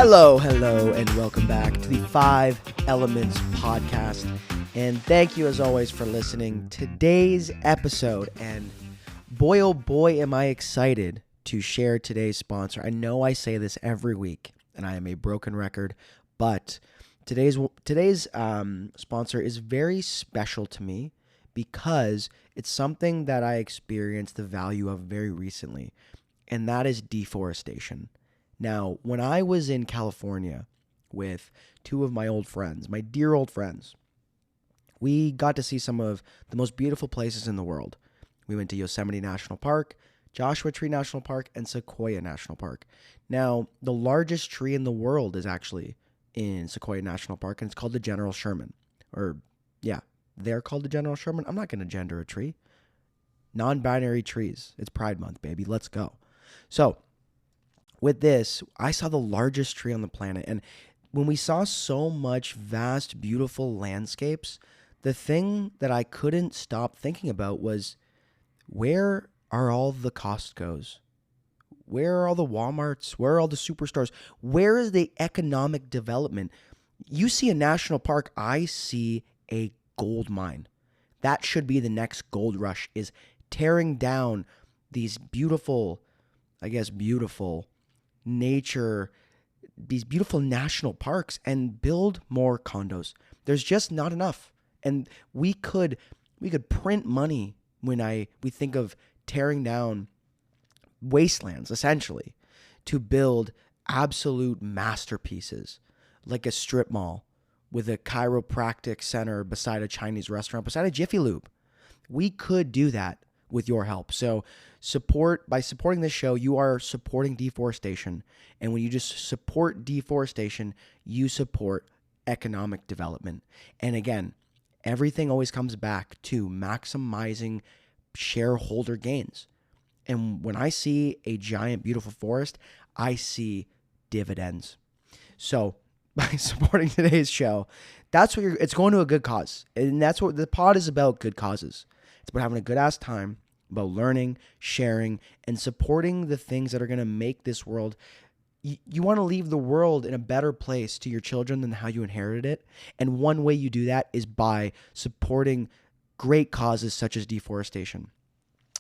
Hello, and welcome back to the 5 Elements podcast. And thank you as always for listening. Today's episode, and boy oh boy am I excited to share today's sponsor. I know I say this every week, and I am a broken record, but today's sponsor is very special to me because it's something that I experienced the value of very recently, and that is deforestation. Now, when I was in California with two of my old friends, my dear old friends, we got to see some of the most beautiful places in the world. We went to Yosemite National Park, Joshua Tree National Park, and Sequoia National Park. Now, the largest tree in the world is actually in Sequoia National Park, and it's called the General Sherman. They're called the General Sherman. I'm not going to gender a tree. Non-binary trees. It's Pride Month, baby. Let's go. So, with this, I saw the largest tree on the planet. And when we saw so much vast, beautiful landscapes, the thing that I couldn't stop thinking about was, where are all the Costcos? Where are all the Walmarts? Where are all the superstores? Where is the economic development? You see a national park, I see a gold mine. That should be the next gold rush, is tearing down these beautiful nature, these beautiful national parks, and build more condos. There's just not enough. And we could print money when we think of tearing down wastelands, essentially, to build absolute masterpieces, like a strip mall with a chiropractic center beside a Chinese restaurant, beside a Jiffy Lube. We could do that with your help. So by supporting this show, you are supporting deforestation. And when you just support deforestation, you support economic development. And again, everything always comes back to maximizing shareholder gains. And when I see a giant, beautiful forest, I see dividends. So by supporting today's show, it's going to a good cause. And that's what the pod is about, good causes. It's about having a good ass time, about learning, sharing, and supporting the things that are going to make this world. You want to leave the world in a better place to your children than how you inherited it. And one way you do that is by supporting great causes such as deforestation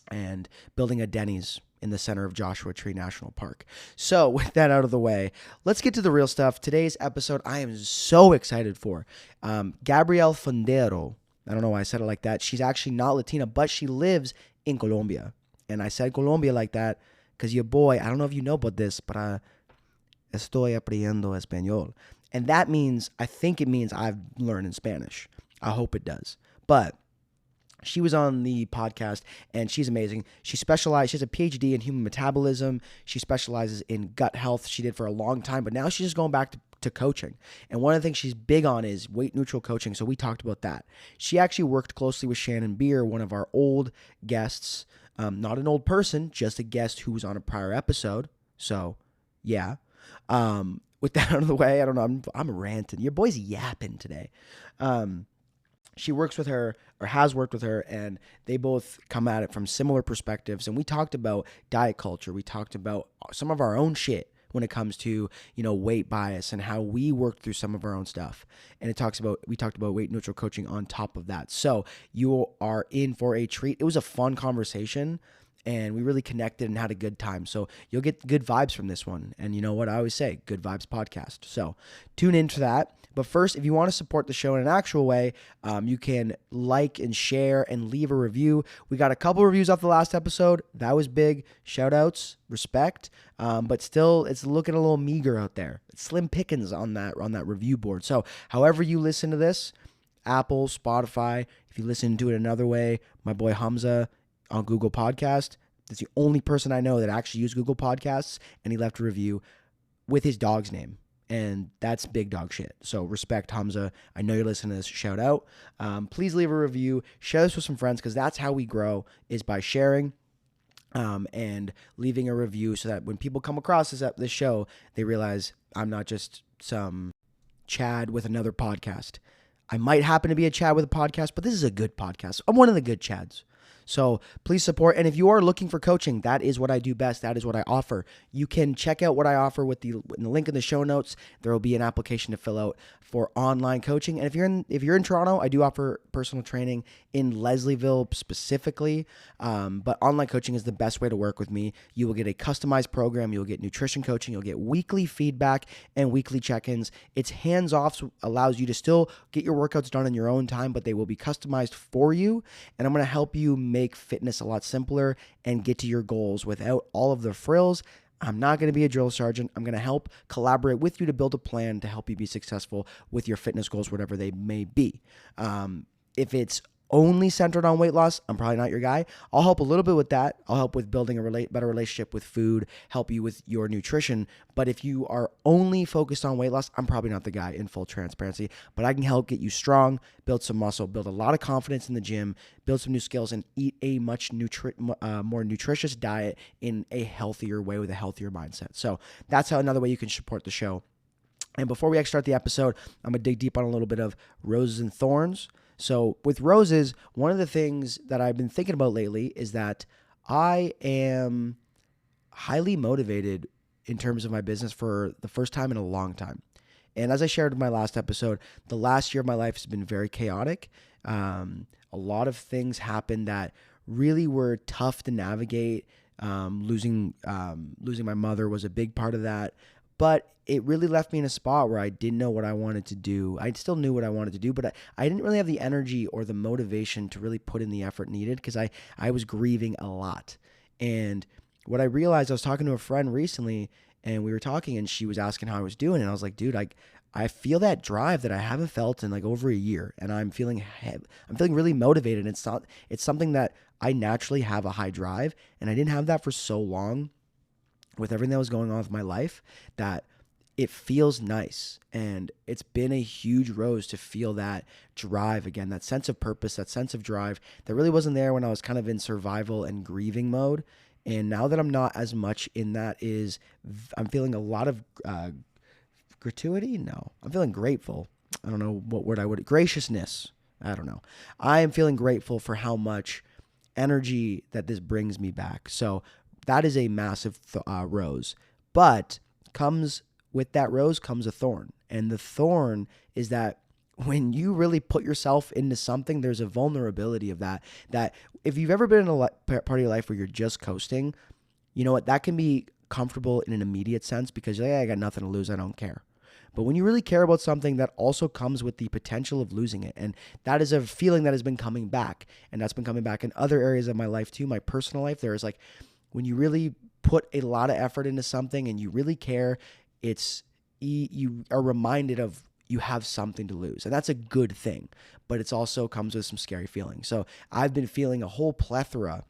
and building a Denny's in the center of Joshua Tree National Park. So with that out of the way, let's get to the real stuff. Today's episode, I am so excited for. Gabrielle Fundaro. I don't know why I said it like that. She's actually not Latina, but she lives in Colombia. And I said Colombia like that because your boy, I don't know if you know about this, but estoy aprendiendo español. And that means, I think it means I've learned in Spanish. I hope it does. But she was on the podcast, and she's amazing. She has a PhD in human metabolism. She specializes in gut health. She did for a long time, but now she's just going back to coaching. And one of the things she's big on is weight neutral coaching. So we talked about that. She actually worked closely with Shannon Beer, one of our old guests. Not an old person, just a guest who was on a prior episode. So yeah. With that out of the way, I don't know. I'm ranting. Your boy's yapping today. She works with her, or has worked with her, and they both come at it from similar perspectives. And we talked about diet culture. We talked about some of our own shit when it comes to, weight bias and how we worked through some of our own stuff. And we talked about weight neutral coaching on top of that. So you are in for a treat. It was a fun conversation, and we really connected and had a good time. So you'll get good vibes from this one. And you know what I always say, good vibes podcast. So tune into that. But first, if you want to support the show in an actual way, you can like and share and leave a review. We got a couple reviews off the last episode. That was big. Shout outs, respect. But still, it's looking a little meager out there. It's slim pickings on that review board. So however you listen to this, Apple, Spotify, if you listen to it another way, my boy Hamza on Google Podcast, that's the only person I know that actually used Google Podcasts, and he left a review with his dog's name. And that's big dog shit. So respect, Hamza. I know you're listening to this. Shout out. Please leave a review. Share this with some friends, because that's how we grow, is by sharing and leaving a review, so that when people come across this show, they realize I'm not just some Chad with another podcast. I might happen to be a Chad with a podcast, but this is a good podcast. I'm one of the good Chads. So please support. And if you are looking for coaching, that is what I do best. That is what I offer. You can check out what I offer with the link in the show notes. There will be an application to fill out for online coaching. And if you're in Toronto, I do offer personal training in Leslieville specifically. But online coaching is the best way to work with me. You will get a customized program. You'll get nutrition coaching. You'll get weekly feedback and weekly check-ins. It's hands-off, so allows you to still get your workouts done in your own time, but they will be customized for you. And I'm going to help you make fitness a lot simpler and get to your goals without all of the frills. I'm not going to be a drill sergeant. I'm going to help collaborate with you to build a plan to help you be successful with your fitness goals, whatever they may be. If it's only centered on weight loss, I'm probably not your guy. I'll help a little bit with that. I'll help with building a better relationship with food, help you with your nutrition. But if you are only focused on weight loss, I'm probably not the guy, in full transparency. But I can help get you strong, build some muscle, build a lot of confidence in the gym, build some new skills, and eat a much more nutritious diet in a healthier way with a healthier mindset. So that's another way you can support the show. And before we actually start the episode, I'm going to dig deep on a little bit of roses and thorns. So with roses, one of the things that I've been thinking about lately is that I am highly motivated in terms of my business for the first time in a long time. And as I shared in my last episode, the last year of my life has been very chaotic. A lot of things happened that really were tough to navigate. Losing my mother was a big part of that. But it really left me in a spot where I didn't know what I wanted to do. I still knew what I wanted to do, but I didn't really have the energy or the motivation to really put in the effort needed because I was grieving a lot. And what I realized, I was talking to a friend recently, and we were talking, and she was asking how I was doing, and I was like, dude, I feel that drive that I haven't felt in like over a year, and I'm feeling really motivated. It's something that I naturally have a high drive, and I didn't have that for so long with everything that was going on with my life that it feels nice. And it's been a huge rose to feel that drive again, that sense of purpose, that sense of drive that really wasn't there when I was kind of in survival and grieving mode. And now that I'm not as much in that, I'm feeling a lot of gratuity. No, I'm feeling grateful. I don't know what word I would, graciousness. I don't know. I am feeling grateful for how much energy that this brings me back. So that is a massive rose, but with that rose comes a thorn. And the thorn is that when you really put yourself into something, there's a vulnerability of that if you've ever been in a part of your life where you're just coasting, you know what, that can be comfortable in an immediate sense because you're like, I got nothing to lose. I don't care. But when you really care about something, that also comes with the potential of losing it. And that is a feeling that has been coming back. And that's been coming back in other areas of my life too. My personal life, there is like, when you really put a lot of effort into something and you really care, you are reminded of you have something to lose. And that's a good thing, but it's also comes with some scary feelings. So I've been feeling a whole plethora,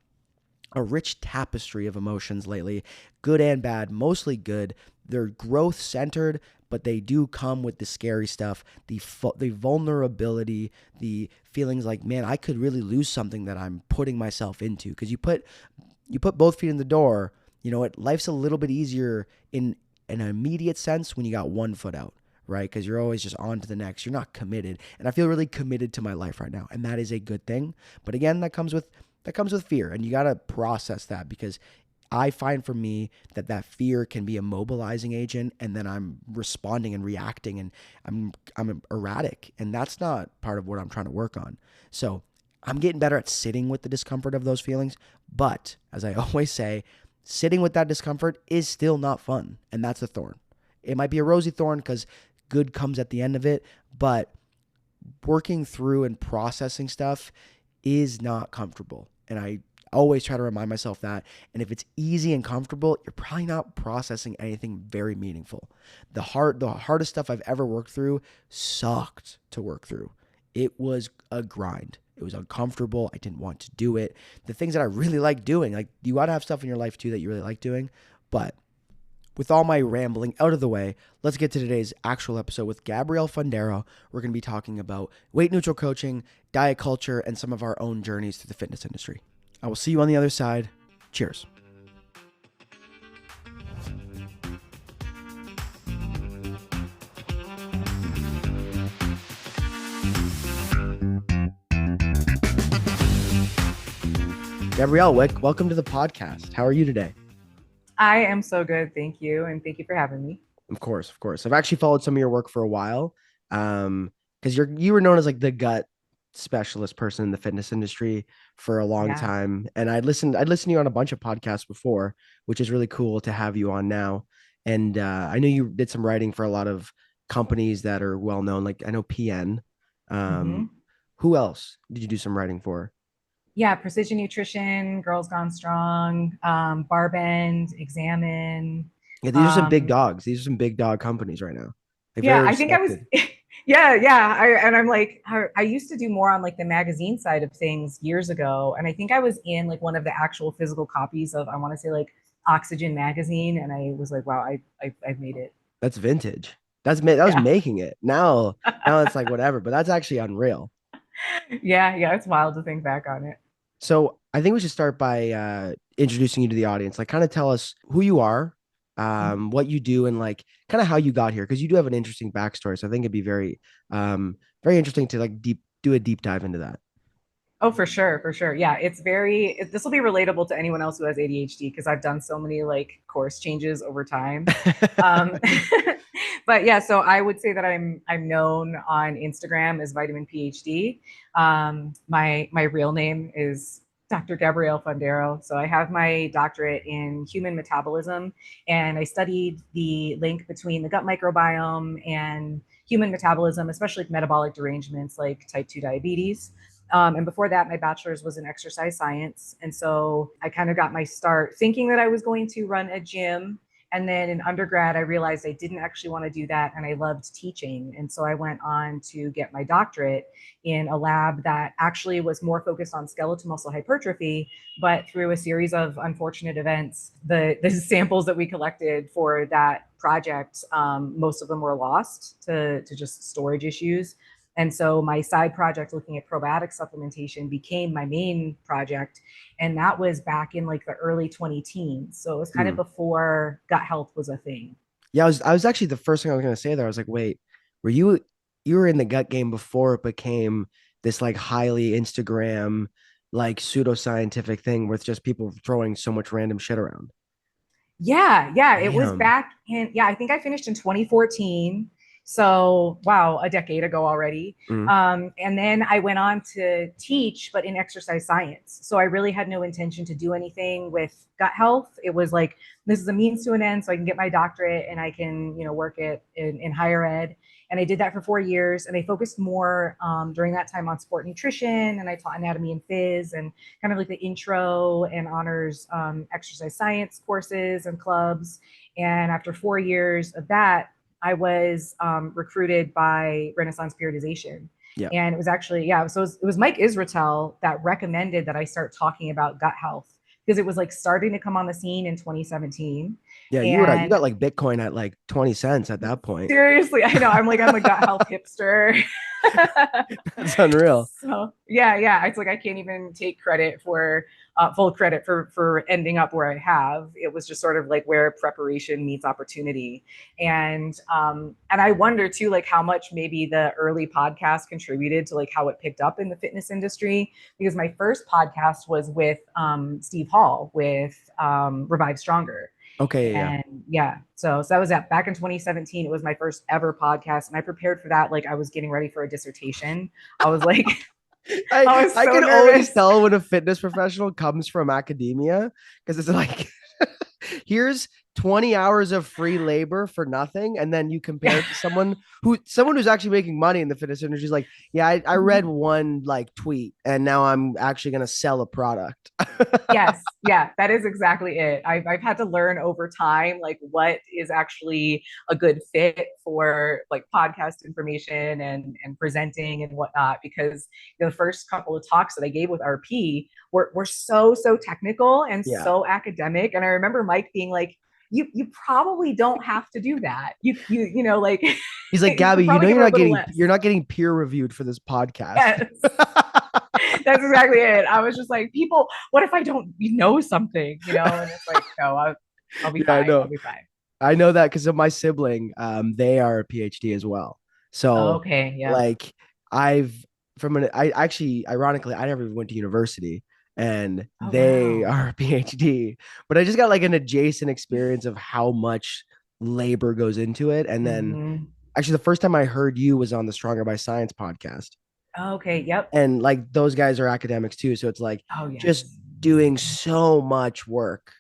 a rich tapestry of emotions lately, good and bad, mostly good. They're growth centered, but they do come with the scary stuff, the vulnerability, the feelings like, man, I could really lose something that I'm putting myself into. Because you put both feet in the door, you know what, life's a little bit easier in an immediate sense when you got one foot out, right? Because you're always just on to the next. You're not committed. And I feel really committed to my life right now. And that is a good thing. But again, that comes with fear. And you got to process that because I find for me that fear can be a mobilizing agent, and then I'm responding and reacting, and I'm erratic. And that's not part of what I'm trying to work on. So I'm getting better at sitting with the discomfort of those feelings. But as I always say, sitting with that discomfort is still not fun. And that's a thorn. It might be a rosy thorn because good comes at the end of it. But working through and processing stuff is not comfortable. And I always try to remind myself that. And if it's easy and comfortable, you're probably not processing anything very meaningful. The hardest stuff I've ever worked through sucked to work through. It was a grind. It was uncomfortable. I didn't want to do it. The things that I really like doing, like you got to have stuff in your life too that you really like doing. But with all my rambling out of the way, let's get to today's actual episode with Gabrielle Fundaro. We're going to be talking about weight neutral coaching, diet culture, and some of our own journeys through the fitness industry. I will see you on the other side. Cheers. Gabrielle, welcome to the podcast. How are you today? I am so good. Thank you. And thank you for having me. Of course, of course. I've actually followed some of your work for a while. Because you were known as like the gut specialist person in the fitness industry for a long Yeah. time. And I'd listened to you on a bunch of podcasts before, which is really cool to have you on now. And I know you did some writing for a lot of companies that are well known, like I know PN. Um, hmm who else did you do some writing for? Yeah. Precision Nutrition, Girls Gone Strong, Barbend, Examine. Yeah, these are some big Um, dogs. These are some big dog companies right now. Like very yeah, I think I was, respected. yeah. And I'm like, I used to do more on like the magazine side of things years ago. And I think I was in like one of the actual physical copies of, I want to say like Oxygen magazine. And I was like, wow, I've made it. That's vintage. That was Yeah. making it. Now it's like whatever, but that's actually unreal. Yeah. Yeah. It's wild to think back on it. So I think we should start by introducing you to the audience. Like, kind of tell us who you are, Mhm. what you do, and like kind of how you got here, because you do have an interesting backstory. So I think it'd be very interesting to like do a deep dive into that. Oh, for sure, for sure. Yeah, this will be relatable to anyone else who has ADHD because I've done so many like course changes over time. Um, but yeah, so I would say that I'm known on Instagram as Vitamin PhD. My real name is Dr. Gabrielle Fundaro. So I have my doctorate in human metabolism, and I studied the link between the gut microbiome and human metabolism, especially metabolic derangements like type 2 diabetes. And before that, my bachelor's was in exercise science. And so I kind of got my start thinking that I was going to run a gym. And then in undergrad, I realized I didn't actually want to do that. And I loved teaching. And so I went on to get my doctorate in a lab that actually was more focused on skeletal muscle hypertrophy. But through a series of unfortunate events, the samples that we collected for that project, most of them were lost to just storage issues. And so my side project looking at probiotic supplementation became my main project. And that was back in like the early 20 teens. So it was kind of Hmm. before gut health was a thing. Yeah, I was actually the first thing I was gonna say there. I was like, wait, were you were in the gut game before it became this like highly Instagram like pseudoscientific thing with just people throwing so much random shit around. Yeah, yeah, it was Damn. back in, yeah, I think I finished in 2014. So, wow, a decade ago already. Mm. And then I went on to teach, but in exercise science. So I really had no intention to do anything with gut health. It was like, this is a means to an end so I can get my doctorate and I can, work it in higher ed. And I did that for 4 years. And I focused more during that time on sport nutrition. And I taught anatomy and phys and kind of like the intro and honors exercise science courses and clubs. And after 4 years of that, I was recruited by Renaissance Periodization. Yeah. And it was actually, yeah, so it was Mike Israetel that recommended that I start talking about gut health because it was like starting to come on the scene in 2017. Yeah, you And got like Bitcoin at like 20 cents at that point. seriously, I know, I'm a gut health hipster. That's unreal. So yeah, it's like I can't even take credit for full credit for ending up where I have. It was just sort of like where preparation meets opportunity. And I wonder too like how much maybe the early podcast contributed to like how it picked up in the fitness industry, because my first podcast was with Steve Hall with Revive Stronger. Okay, yeah, And yeah, so that was at back in 2017. It was my first ever podcast, and I prepared for that like I was getting ready for a dissertation. I was like, yeah. I I was I so can always nervous. tell when a fitness professional comes from academia because it's like here's 20 hours of free labor for nothing, and then you compare it to someone who's actually making money in the fitness industry is like, yeah, I read one like tweet and now I'm actually gonna sell a product. Yes, yeah, that is exactly it. I've had to learn over time like what is actually a good fit for like podcast information and presenting and whatnot. Because the first couple of talks that I gave with RP were so technical and Yeah. so academic. And I remember Mike being like, you probably don't have to do that. Like He's like, you could Gabby, you know probably give her a little you're less. not getting peer reviewed for this podcast. Yes. That's exactly it. I was just like, people, what if I don't know something, And it's like, no, I'll be Yeah, I fine. I'll know. be fine. I know that because of my sibling. They are a PhD as well. So Okay. Yeah. like I've from an I actually ironically I never even went to university. and Oh, they wow. are a PhD. But I just got like an adjacent experience of how much labor goes into it. And then Hmm. actually, the first time I heard you was on the Stronger by Science podcast. Okay. Yep. And like those guys are academics too. So it's like Oh, just yes. doing so much work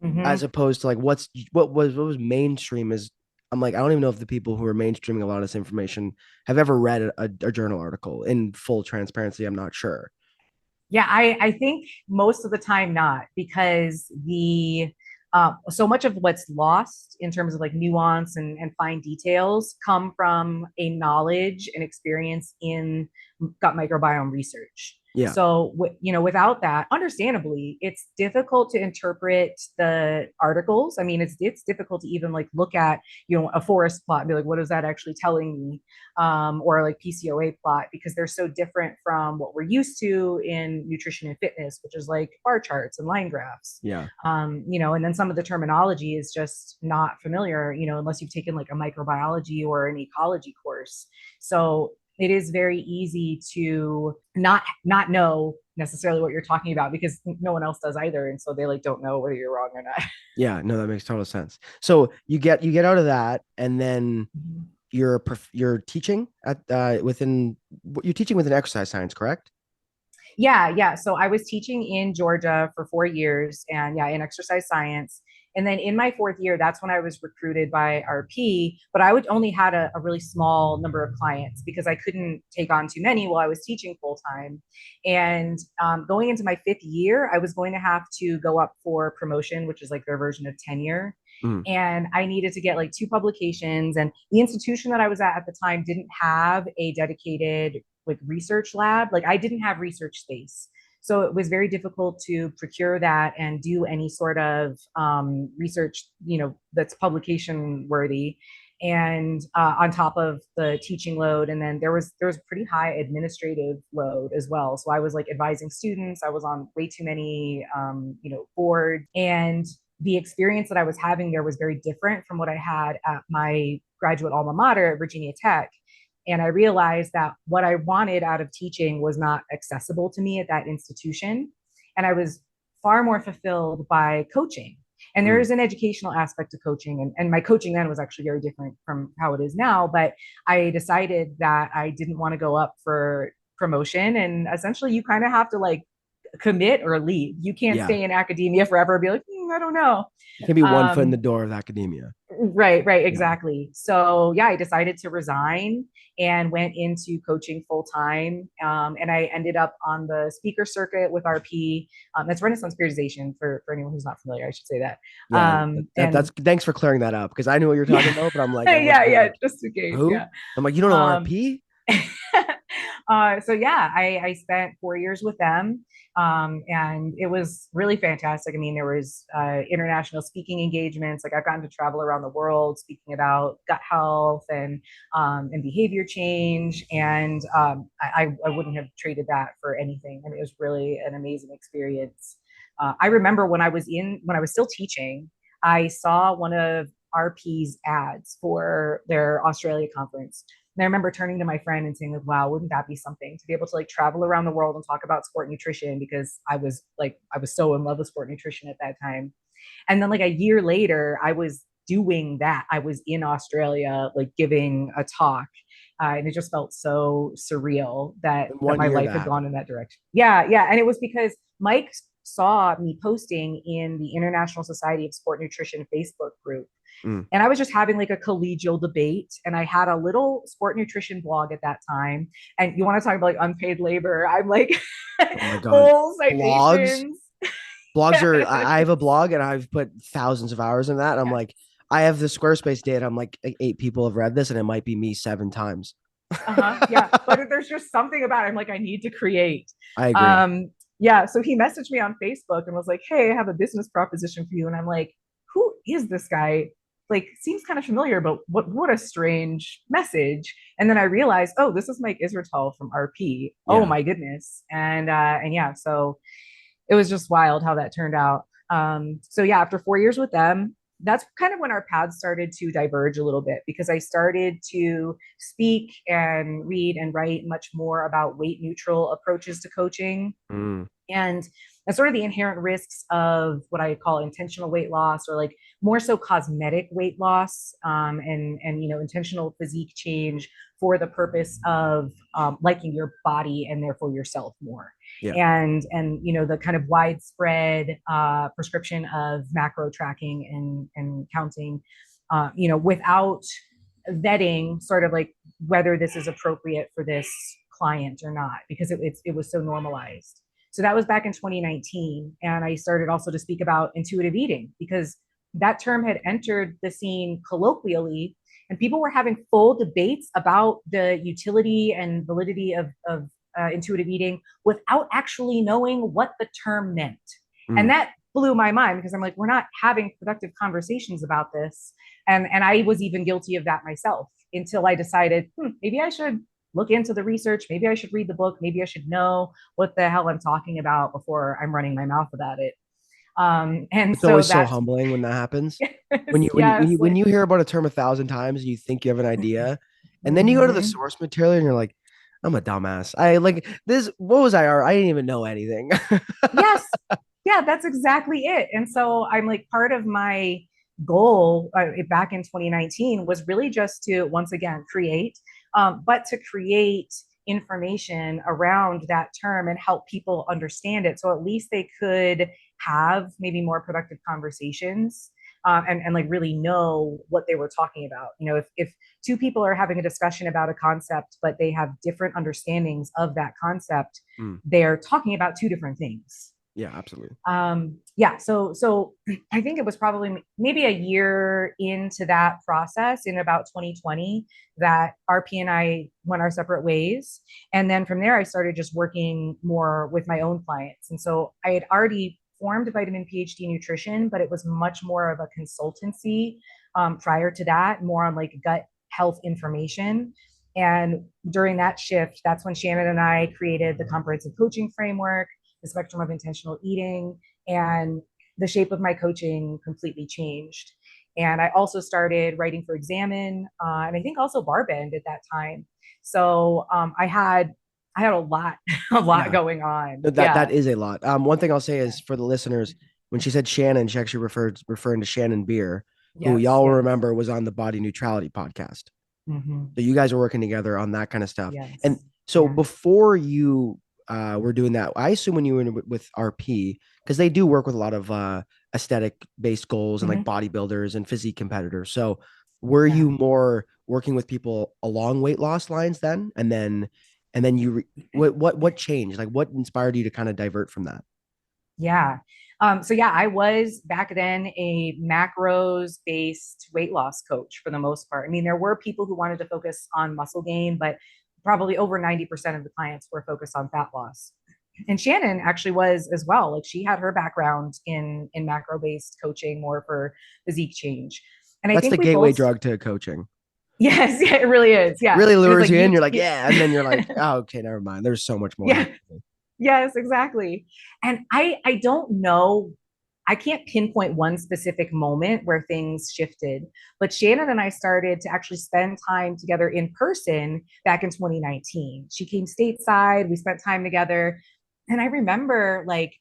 as Hmm. opposed to like what was mainstream is. I'm like, I don't even know if the people who are mainstreaming a lot of this information have ever read a journal article in full transparency. I'm not sure. Yeah, I think most of the time not, because the so much of what's lost in terms of like nuance and fine details come from a knowledge and experience in gut microbiome research. Yeah. So, without that, understandably, it's difficult to interpret the articles. I mean, it's difficult to even like look at a forest plot and be like, what is that actually telling me? Or like PCOA plot, because they're so different from what we're used to in nutrition and fitness, which is like bar charts and line graphs. Yeah. And then some of the terminology is just not familiar, unless you've taken like a microbiology or an ecology course. So it is very easy to not know necessarily what you're talking about, because no one else does either, and so they like don't know whether you're wrong or not. Yeah. No, that makes total sense. So you get out of that, and then you're teaching at within you're teaching within exercise science, correct? Yeah. So I was teaching in Georgia for 4 years, and yeah, in exercise science. And then in my fourth year, that's when I was recruited by RP, but I would only had a really small number of clients because I couldn't take on too many while I was teaching full time. And going into my fifth year, I was going to have to go up for promotion, which is like their version of tenure. Mm. And I needed to get like two publications. And the institution that I was at the time didn't have a dedicated like research lab. Like I didn't have research space. So it was very difficult to procure that and do any sort of research, that's publication worthy. And on top of the teaching load, and then there was a pretty high administrative load as well. So I was like advising students. I was on way too many, boards, and the experience that I was having there was very different from what I had at my graduate alma mater at Virginia Tech. And I realized that what I wanted out of teaching was not accessible to me at that institution. And I was far more fulfilled by coaching. And there Mm. is an educational aspect to coaching. And my coaching then was actually very different from how it is now. But I decided that I didn't want to go up for promotion. And essentially, you kind of have to like commit or leave. You can't Yeah. stay in academia forever and be like, I don't know. You can be one foot in the Um, door of academia. right, Yeah. exactly. So yeah, I decided to resign and went into coaching full time. And I ended up on the speaker circuit with RP. That's Renaissance Periodization for anyone who's not familiar, I should say that. Yeah. That's And thanks for clearing that up because I knew what you're talking yeah, about, but I'm like, everyone's gonna be yeah, like, just in case, who? yeah. I'm like, you don't know Um, RP? so yeah, I spent 4 years with them, and it was really fantastic. I mean, there was international speaking engagements. Like I've gotten to travel around the world speaking about gut health and behavior change, and I wouldn't have traded that for anything. I mean, it was really an amazing experience. I remember when I was still teaching, I saw one of RP's ads for their Australia conference. And I remember turning to my friend and saying, like, wow, wouldn't that be something to be able to like travel around the world and talk about sport nutrition? Because I was so in love with sport nutrition at that time. And then like a year later, I was doing that. I was in Australia, like giving a talk. And it just felt so surreal that In that one my year life that had gone happened. in that direction. Yeah. And it was because Mike saw me posting in the International Society of Sport Nutrition Facebook group, Mm. and I was just having like a collegial debate. And I had a little sport nutrition blog at that time. And you want to talk about like unpaid labor? I'm like Oh my God. full Blogs. citations. Blogs are I Yes. have a blog and I've put thousands of hours in that. I'm Yeah. like, I have the Squarespace data. I'm like, 8 people have read this and it might be me 7 times. Uh-huh. Yeah. But there's just something about it. I'm like, I need to create. I agree. Yeah. So he messaged me on Facebook and was like, hey, I have a business proposition for you. And I'm like, who is this guy? Like, seems kind of familiar, but what a strange message. And then I realized, oh, this is Mike Israel from RP. Oh Yeah. my goodness. And yeah, so it was just wild how that turned out. So yeah, after 4 years with them, that's kind of when our paths started to diverge a little bit, because I started to speak and read and write much more about weight neutral approaches to coaching. Mm. And sort of the inherent risks of what I call intentional weight loss, or like more so cosmetic weight loss, and intentional physique change for the purpose of liking your body and therefore yourself more. Yeah. And the kind of widespread prescription of macro tracking and counting, without vetting sort of like whether this is appropriate for this client or not, because it was so normalized. So that was back in 2019. And I started also to speak about intuitive eating, because that term had entered the scene colloquially, and people were having full debates about the utility and validity of intuitive eating without actually knowing what the term meant. And that blew my mind, because I'm like, we're not having productive conversations about this. And I was even guilty of that myself, until I decided, maybe I should look into the research. Maybe I should read the book. Maybe I should know what the hell I'm talking about before I'm running my mouth about it. And It's so always so that's, humbling when that happens. yes, When like, you hear about a term 1,000 times and you think you have an idea, and then you go to the mm-hmm. source material and you're like, I'm a dumbass. I like this. What was I didn't even know anything. Yes, yeah, that's exactly it. And so I'm like, part of my goal back in 2019 was really just to once again create, but to create information around that term and help people understand it, so at least they could have maybe more productive conversations, and like really know what they were talking about. If two people are having a discussion about a concept but they have different understandings of that concept, they're talking about two different things. Yeah, absolutely. Yeah, so I think it was probably maybe a year into that process, in about 2020, that RP and I went our separate ways. And then from there, I started just working more with my own clients. And so I had already formed Vitamin PhD Nutrition, but it was much more of a consultancy prior to that, more on like gut health information. And during that shift, that's when Shannon and I created the comprehensive coaching framework, the spectrum of intentional eating, and the shape of my coaching completely changed. And I also started writing for Examine, and I think also Barbend at that time. So I had a lot a lot Yeah. going on. That Yeah. is a lot. One thing I'll say is for the listeners, when she said Shannon, she actually referring to Shannon Beer, who Yes. y'all Yes. remember was on the Body Neutrality podcast. Mm-hmm. So you guys are working together on that kind of stuff. And Yes. so Yeah. before you were doing that, I assume when you were with RP, because they do work with a lot of aesthetic based goals and like Mm-hmm. bodybuilders and physique competitors. So were Yeah. you more working with people along weight loss lines then? And then what changed? Like what inspired you to kind of divert from that? Yeah. So yeah, I was back then a macros based weight loss coach for the most part. I mean, there were people who wanted to focus on muscle gain, but probably over 90% of the clients were focused on fat loss. And Shannon actually was as well. Like, she had her background in macro based coaching, more for physique change. And I That's the think we gateway both, drug to coaching. yes, yeah, it really is. Yeah. Really It was lures like you in. you, You're like, yeah. And then you're like, oh, okay, never mind. There's so much more here. yeah. Yes, exactly. And I don't know, I can't pinpoint one specific moment where things shifted, but Shannon and I started to actually spend time together in person back in 2019. She came stateside, we spent time together. And I remember, like,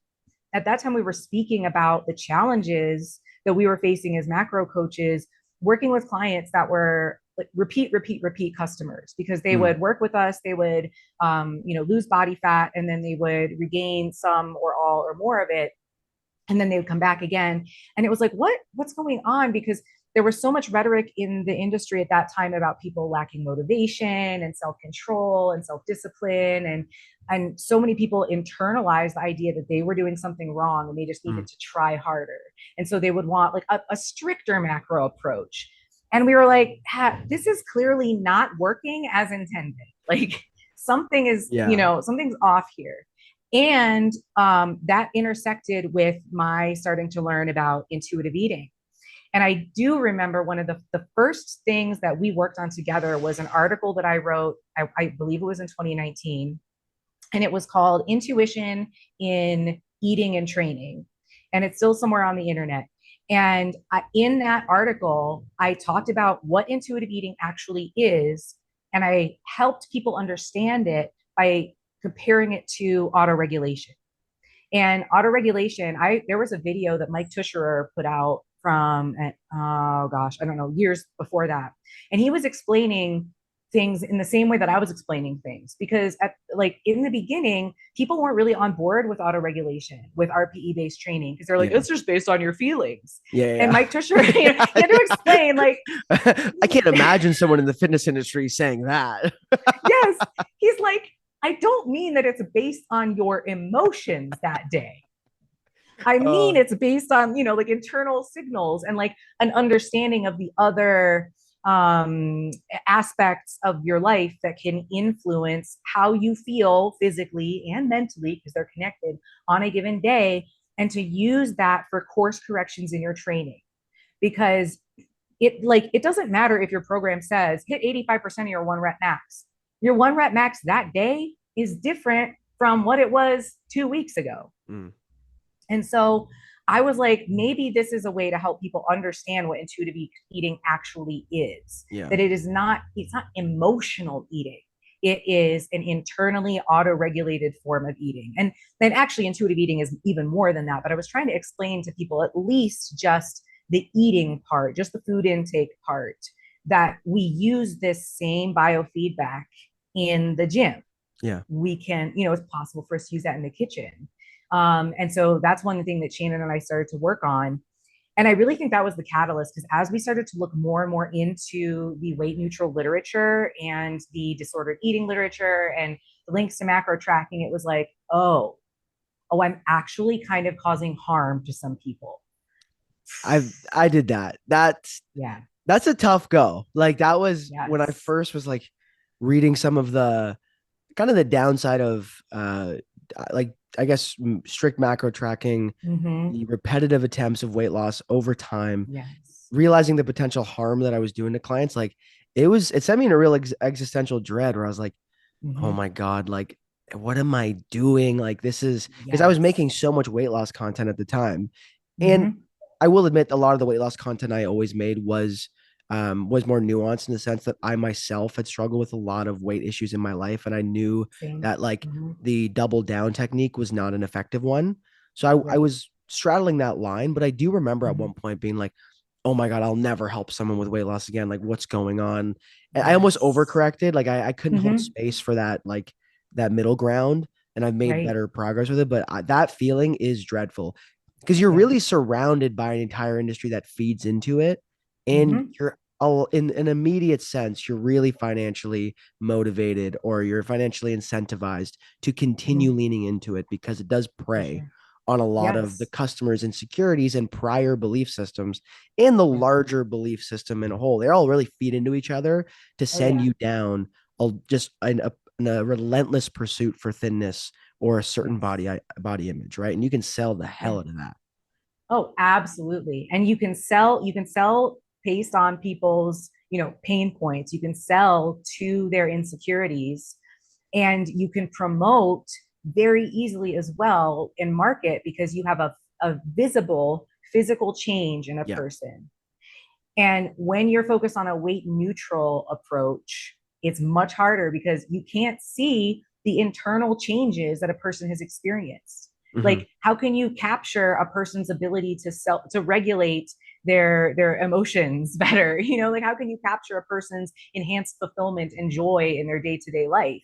at that time we were speaking about the challenges that we were facing as macro coaches, working with clients that were like repeat customers, because they Mm, would work with us, they would lose body fat, and then they would regain some or all or more of it, and then they would come back again. And it was like, what's going on? Because there was so much rhetoric in the industry at that time about people lacking motivation and self-control and self-discipline, and so many people internalized the idea that they were doing something wrong and they just mm. needed to try harder. And so they would want like a stricter macro approach. And we were like, this is clearly not working as intended. Like, something is, Yeah. something's off here. And that intersected with my starting to learn about intuitive eating. And I do remember one of the first things that we worked on together was an article that I wrote, I believe it was in 2019. And it was called Intuition in Eating and Training. And it's still somewhere on the internet. And in that article, I talked about what intuitive eating actually is. And I helped people understand it by comparing it to autoregulation. And autoregulation, there was a video that Mike Tusherer put out from, oh gosh, I don't know, years before that. And he was explaining things in the same way that I was explaining things, because in the beginning, people weren't really on board with autoregulation, with RPE based training, because they're like, Yeah. it's just based on your feelings. Yeah. And Yeah. Mike Tusher, he had to explain, like, I can't imagine someone in the fitness industry saying that. yes, he's like, I don't mean that it's based on your emotions that day. I mean, Uh, it's based on, like internal signals and like an understanding of the other aspects of your life that can influence how you feel physically and mentally, because they're connected on a given day, and to use that for course corrections in your training. Because it doesn't matter if your program says hit 85% of your 1 rep max. Your 1 rep max that day is different from what it was 2 weeks ago. mm, And so I was like, maybe this is a way to help people understand what intuitive eating actually is. yeah. That it's not emotional eating. It is an internally auto-regulated form of eating. And then actually intuitive eating is even more than that. But I was trying to explain to people at least just the eating part, just the food intake part, that we use this same biofeedback in the gym. Yeah. We can, it's possible for us to use that in the kitchen. And so that's one thing that Shannon and I started to work on. And I really think that was the catalyst, because as we started to look more and more into the weight neutral literature and the disordered eating literature and the links to macro tracking, it was like, I'm actually kind of causing harm to some people. I did that. Yeah. That's a tough go. Like that was when I Yes. first was like reading some of the kind of the downside of like I guess strict macro tracking, Mm-hmm. the repetitive attempts of weight loss over time, Yes. realizing the potential harm that I was doing to clients. Like it sent me in a real existential dread where I was like, oh Mm-hmm. my God, like what am I doing? Like this is because I was Yes. making so much weight loss content at the time. And Mm-hmm. I will admit a lot of the weight loss content I always made was more nuanced in the sense that I myself had struggled with a lot of weight issues in my life. And I knew Same. that like Mm-hmm. the double down technique was not an effective one. So I Right. was straddling that line, but I do remember at Mm-hmm. one point being like, oh my God, I'll never help someone with weight loss again. Like what's going on? And I almost Yes. overcorrected. Like I couldn't hold Mm-hmm. space for that, like that middle ground. And I've made Right. better progress with it. But that feeling is dreadful because you're Yeah. really surrounded by an entire industry that feeds into it. And Mm-hmm. you're all in an immediate sense, you're really financially motivated or you're financially incentivized to continue Mm-hmm. leaning into it because it does For prey sure. on a lot of the Yes. customers' insecurities and prior belief systems and the Yeah. larger belief system in a whole. They all really feed into each other to Oh send yeah. you down just in a relentless pursuit for thinness or a certain Yes. body image, right? And you can sell the Yeah. hell out of that. Oh, absolutely. And you can sell based on people's, pain points. You can sell to their insecurities, and you can promote very easily as well in market, because you have a visible physical change in a Yeah. person. And when you're focused on a weight neutral approach, it's much harder because you can't see the internal changes that a person has experienced. Mm-hmm. Like, how can you capture a person's ability to regulate their emotions better? Like, how can you capture a person's enhanced fulfillment and joy in their day-to-day life?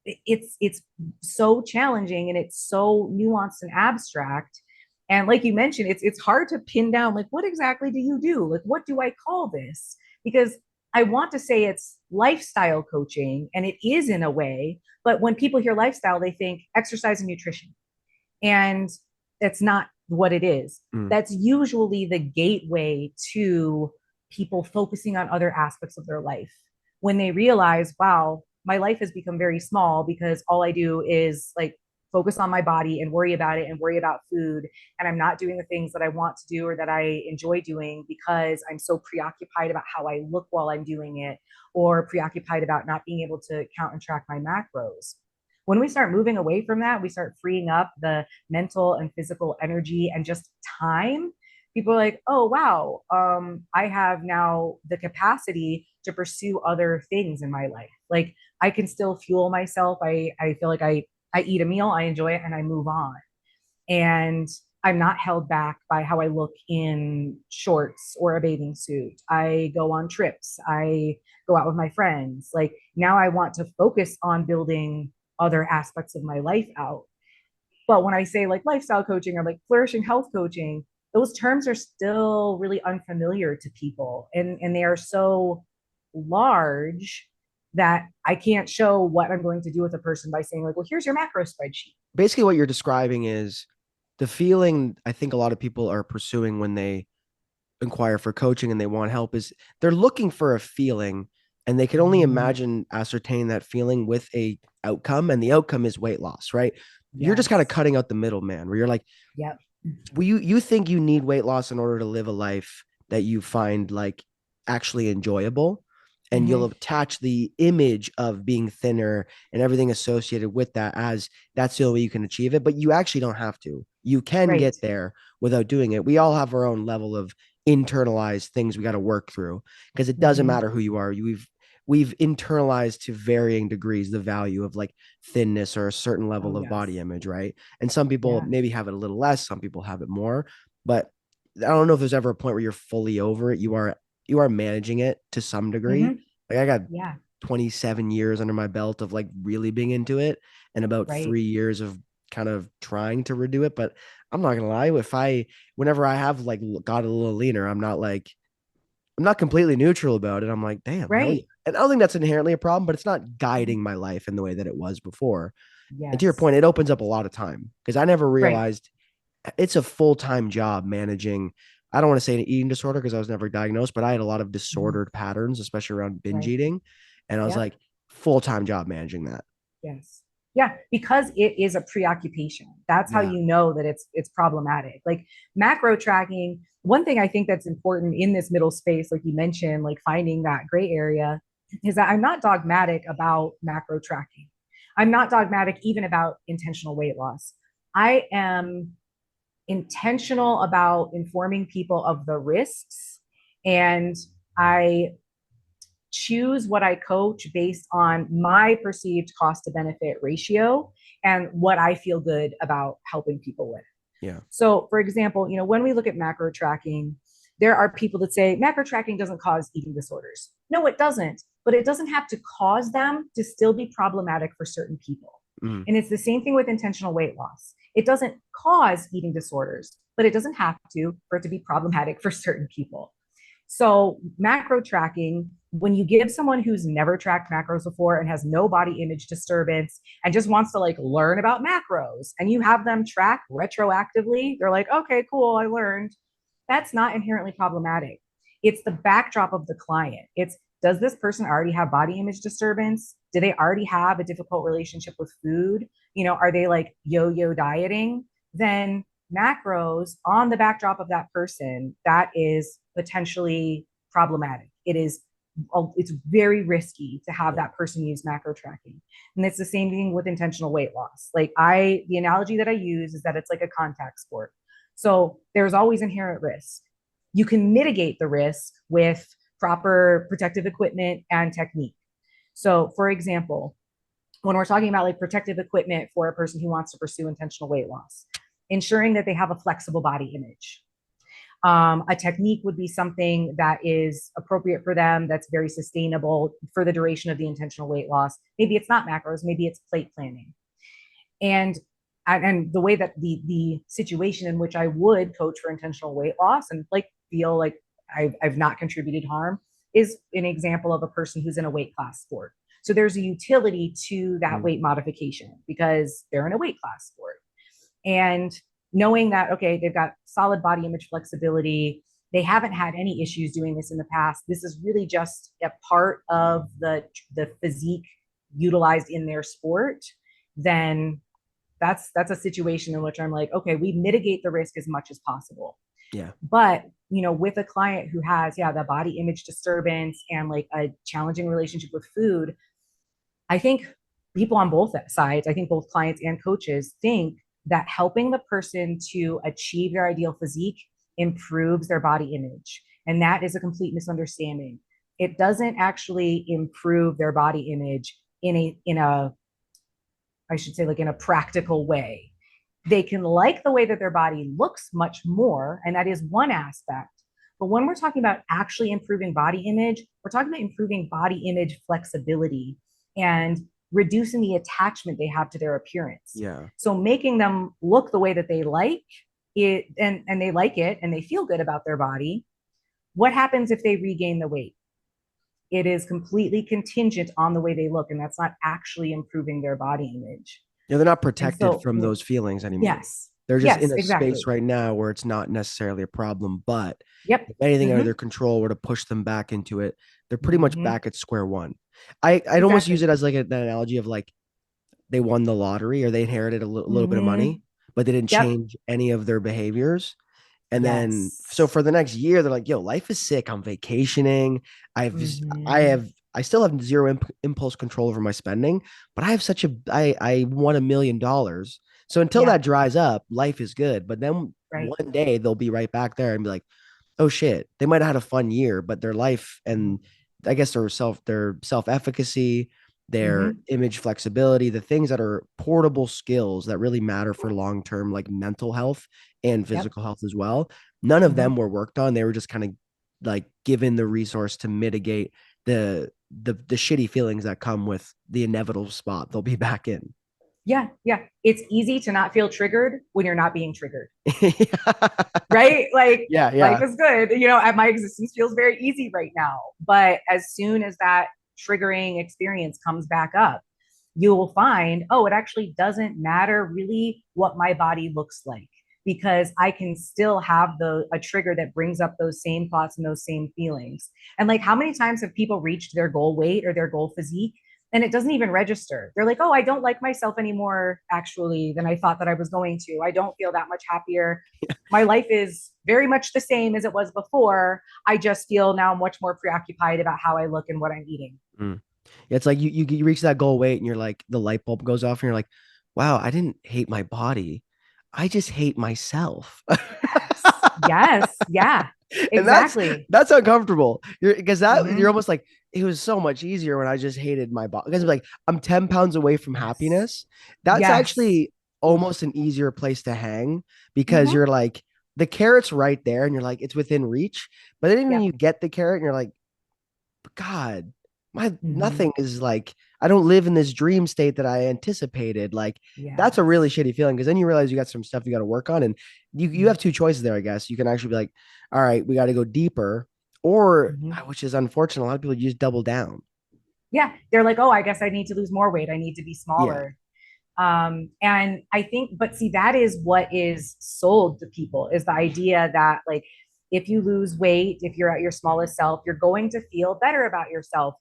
It's so challenging, and it's so nuanced and abstract. And like you mentioned, it's hard to pin down, like, what exactly do you do? Like, what do I call this? Because I want to say it's lifestyle coaching, and it is in a way, but when people hear lifestyle, they think exercise and nutrition. And that's not what it is. Mm. That's usually the gateway to people focusing on other aspects of their life when they realize, wow, my life has become very small because all I do is like focus on my body and worry about it and worry about food. And I'm not doing the things that I want to do or that I enjoy doing because I'm so preoccupied about how I look while I'm doing it, or preoccupied about not being able to count and track my macros. When we start moving away from that, we start freeing up the mental and physical energy and just time. People are like, oh, wow, I have now the capacity to pursue other things in my life. Like, I can still fuel myself. I feel like I eat a meal, I enjoy it, and I move on. and I'm not held back by how I look in shorts or a bathing suit. I go on trips. I go out with my friends. Like now I want to focus on building other aspects of my life out. But when I say like lifestyle coaching or like flourishing health coaching, those terms are still really unfamiliar to people, and they are so large that I can't show what I'm going to do with a person by saying like, well, here's your macro spreadsheet. Basically, what you're describing is the feeling I think a lot of people are pursuing when they inquire for coaching and they want help is they're looking for a feeling, and they can only Mm, imagine ascertaining that feeling with a outcome, and the outcome is weight loss, right? You're just kind of yes. cutting out the middleman where you're like, Yep. well, you think you need weight loss in order to live a life that you find like actually enjoyable, and you'll Mm-hmm. attach the image of being thinner and everything associated with that as that's the only way you can achieve it, but you actually don't have to. You can Right. get there without doing it. We all have our own level of internalized things we got to work through, because it doesn't Mm-hmm. matter who you are. We've internalized to varying degrees the value of like thinness or a certain Oh level of body yes. image, right? And some people Yeah. maybe have it a little less, some people have it more, but I don't know if there's ever a point where you're fully over it. You are managing it to some degree. Mm-hmm. Like I got Yeah. 27 years under my belt of like really being into it, and about Right. 3 years of kind of trying to redo it. But I'm not gonna lie, whenever I have like got a little leaner, I'm not completely neutral about it. I'm like, damn, hell yeah. Right. And I don't think that's inherently a problem, but it's not guiding my life in the way that it was before. And to your Yes. point, it opens up a lot of time, because I never Right. realized it's a full-time job managing. I don't want to say an eating disorder because I was never diagnosed, but I had a lot of Mm-hmm. disordered patterns, especially around binge Right. eating. And I was Yep. like, full-time job managing that. Yes. Yeah, because it is a preoccupation. That's how Yeah. you know that it's problematic. Like macro tracking, one thing I think that's important in this middle space, like you mentioned, like finding that gray area, is that I'm not dogmatic about macro tracking. I'm not dogmatic even about intentional weight loss. I am intentional about informing people of the risks, and I choose what I coach based on my perceived cost to benefit ratio and what I feel good about helping people with. Yeah. So, for example, when we look at macro tracking, there are people that say macro tracking doesn't cause eating disorders. No, it doesn't, but it doesn't have to cause them to still be problematic for certain people. Mm. And it's the same thing with intentional weight loss. It doesn't cause eating disorders, but it doesn't have to for it to be problematic for certain people. So, macro tracking, when you give someone who's never tracked macros before and has no body image disturbance and just wants to like learn about macros, and you have them track retroactively, they're like, okay, cool, I learned. That's not inherently problematic. It's the backdrop of the client. It's, does this person already have body image disturbance? Do they already have a difficult relationship with food? Are they like yo yo dieting? Then macros on the backdrop of that person, that is potentially problematic. It's very risky to have Yeah. that person use macro tracking. And it's the same thing with intentional weight loss. Like the analogy that I use is that it's like a contact sport. So there's always inherent risk. You can mitigate the risk with proper protective equipment and technique. So for example, when we're talking about like protective equipment for a person who wants to pursue intentional weight loss, ensuring that they have a flexible body image. A technique would be something that is appropriate for them, that's very sustainable for the duration of the intentional weight loss. Maybe it's not macros, maybe it's plate planning. And the way that the situation in which I would coach for intentional weight loss and like feel like I've not contributed harm is an example of a person who's in a weight class sport. So there's a utility to that Mm. weight modification because they're in a weight class sport. And knowing that, okay, they've got solid body image flexibility, they haven't had any issues doing this in the past. This is really just a part of the physique utilized in their sport. Then that's a situation in which I'm like, okay, we mitigate the risk as much as possible. Yeah. But with a client who has, yeah, the body image disturbance and like a challenging relationship with food, I think people on both sides, I think both clients and coaches think that helping the person to achieve their ideal physique improves their body image. And that is a complete misunderstanding. It doesn't actually improve their body image in a I should say like in a practical way. They can like the way that their body looks much more, and that is one aspect. But when we're talking about actually improving body image, we're talking about improving body image flexibility and reducing the attachment they have to their appearance. Yeah. So making them look the way that they like it, and they like it and they feel good about their body. What happens if they regain the weight? It is completely contingent on the way they look, and that's not actually improving their body image. Yeah, they're not And protected so, from those feelings anymore. yes, They're just in yes, a space exactly. right now where it's not necessarily a problem, but Yep. if anything under Mm-hmm. their control were to push them back into it, they're pretty much Mm-hmm. back at square one. I'd almost use Exactly. it as like an analogy of like they won the lottery or they inherited a little bit of Mm-hmm. money, but they didn't Yep. change any of their behaviors. And then so Yes. for the next year, they're like, yo, life is sick. I'm vacationing. Mm-hmm. I still have zero impulse control over my spending, but I have I won $1 million. So until Yeah. that dries up, life is good. But then Right. one day they'll be right back there and be like, oh shit, they might have had a fun year, but their life and I guess their self-efficacy, their Mm-hmm. image flexibility, the things that are portable skills that really matter for long-term like mental health and Yep. physical health as well. None of Mm-hmm. them were worked on. They were just kind of like given the resource to mitigate the shitty feelings that come with the inevitable spot they'll be back in. Yeah. Yeah. It's easy to not feel triggered when you're not being triggered. Yeah, Right? Like life yeah. is good. My existence feels very easy right now. But as soon as that triggering experience comes back up, you will find, oh, it actually doesn't matter really what my body looks like, because I can still have a trigger that brings up those same thoughts and those same feelings. And like, how many times have people reached their goal weight or their goal physique and it doesn't even register? They're like, oh, I don't like myself anymore, actually, than I thought that I was going to. I don't feel that much happier. My life is very much the same as it was before. I just feel now much more preoccupied about how I look and what I'm eating. Mm. It's like you reach that goal weight and you're like the light bulb goes off and you're like, wow, I didn't hate my body. I just hate myself. Yes. Yes. Yeah. And Exactly. that's uncomfortable. You're because that you're Mm-hmm. almost like it was so much easier when I just hated my body. Because like I'm 10 pounds away from Yes. happiness. That's Yes. actually almost an easier place to hang because Mm-hmm. you're like the carrot's right there and you're like it's within reach. But then when Yep. you get the carrot and you're like, God, my Mm-hmm. nothing is like I don't live in this dream state that I anticipated. Like that's a really Yes. shitty feeling because then you realize you got some stuff you got to work on, and you have two choices there. I guess you can actually be like, all right, we got to go deeper, or Mm-hmm. which is unfortunate. A lot of people just double down. Yeah. They're like, oh, I guess I need to lose more weight. I need to be Yeah, smaller. And I think, but see, that is what is sold to people, is the idea that like, if you lose weight, if you're at your smallest self, you're going to feel better about yourself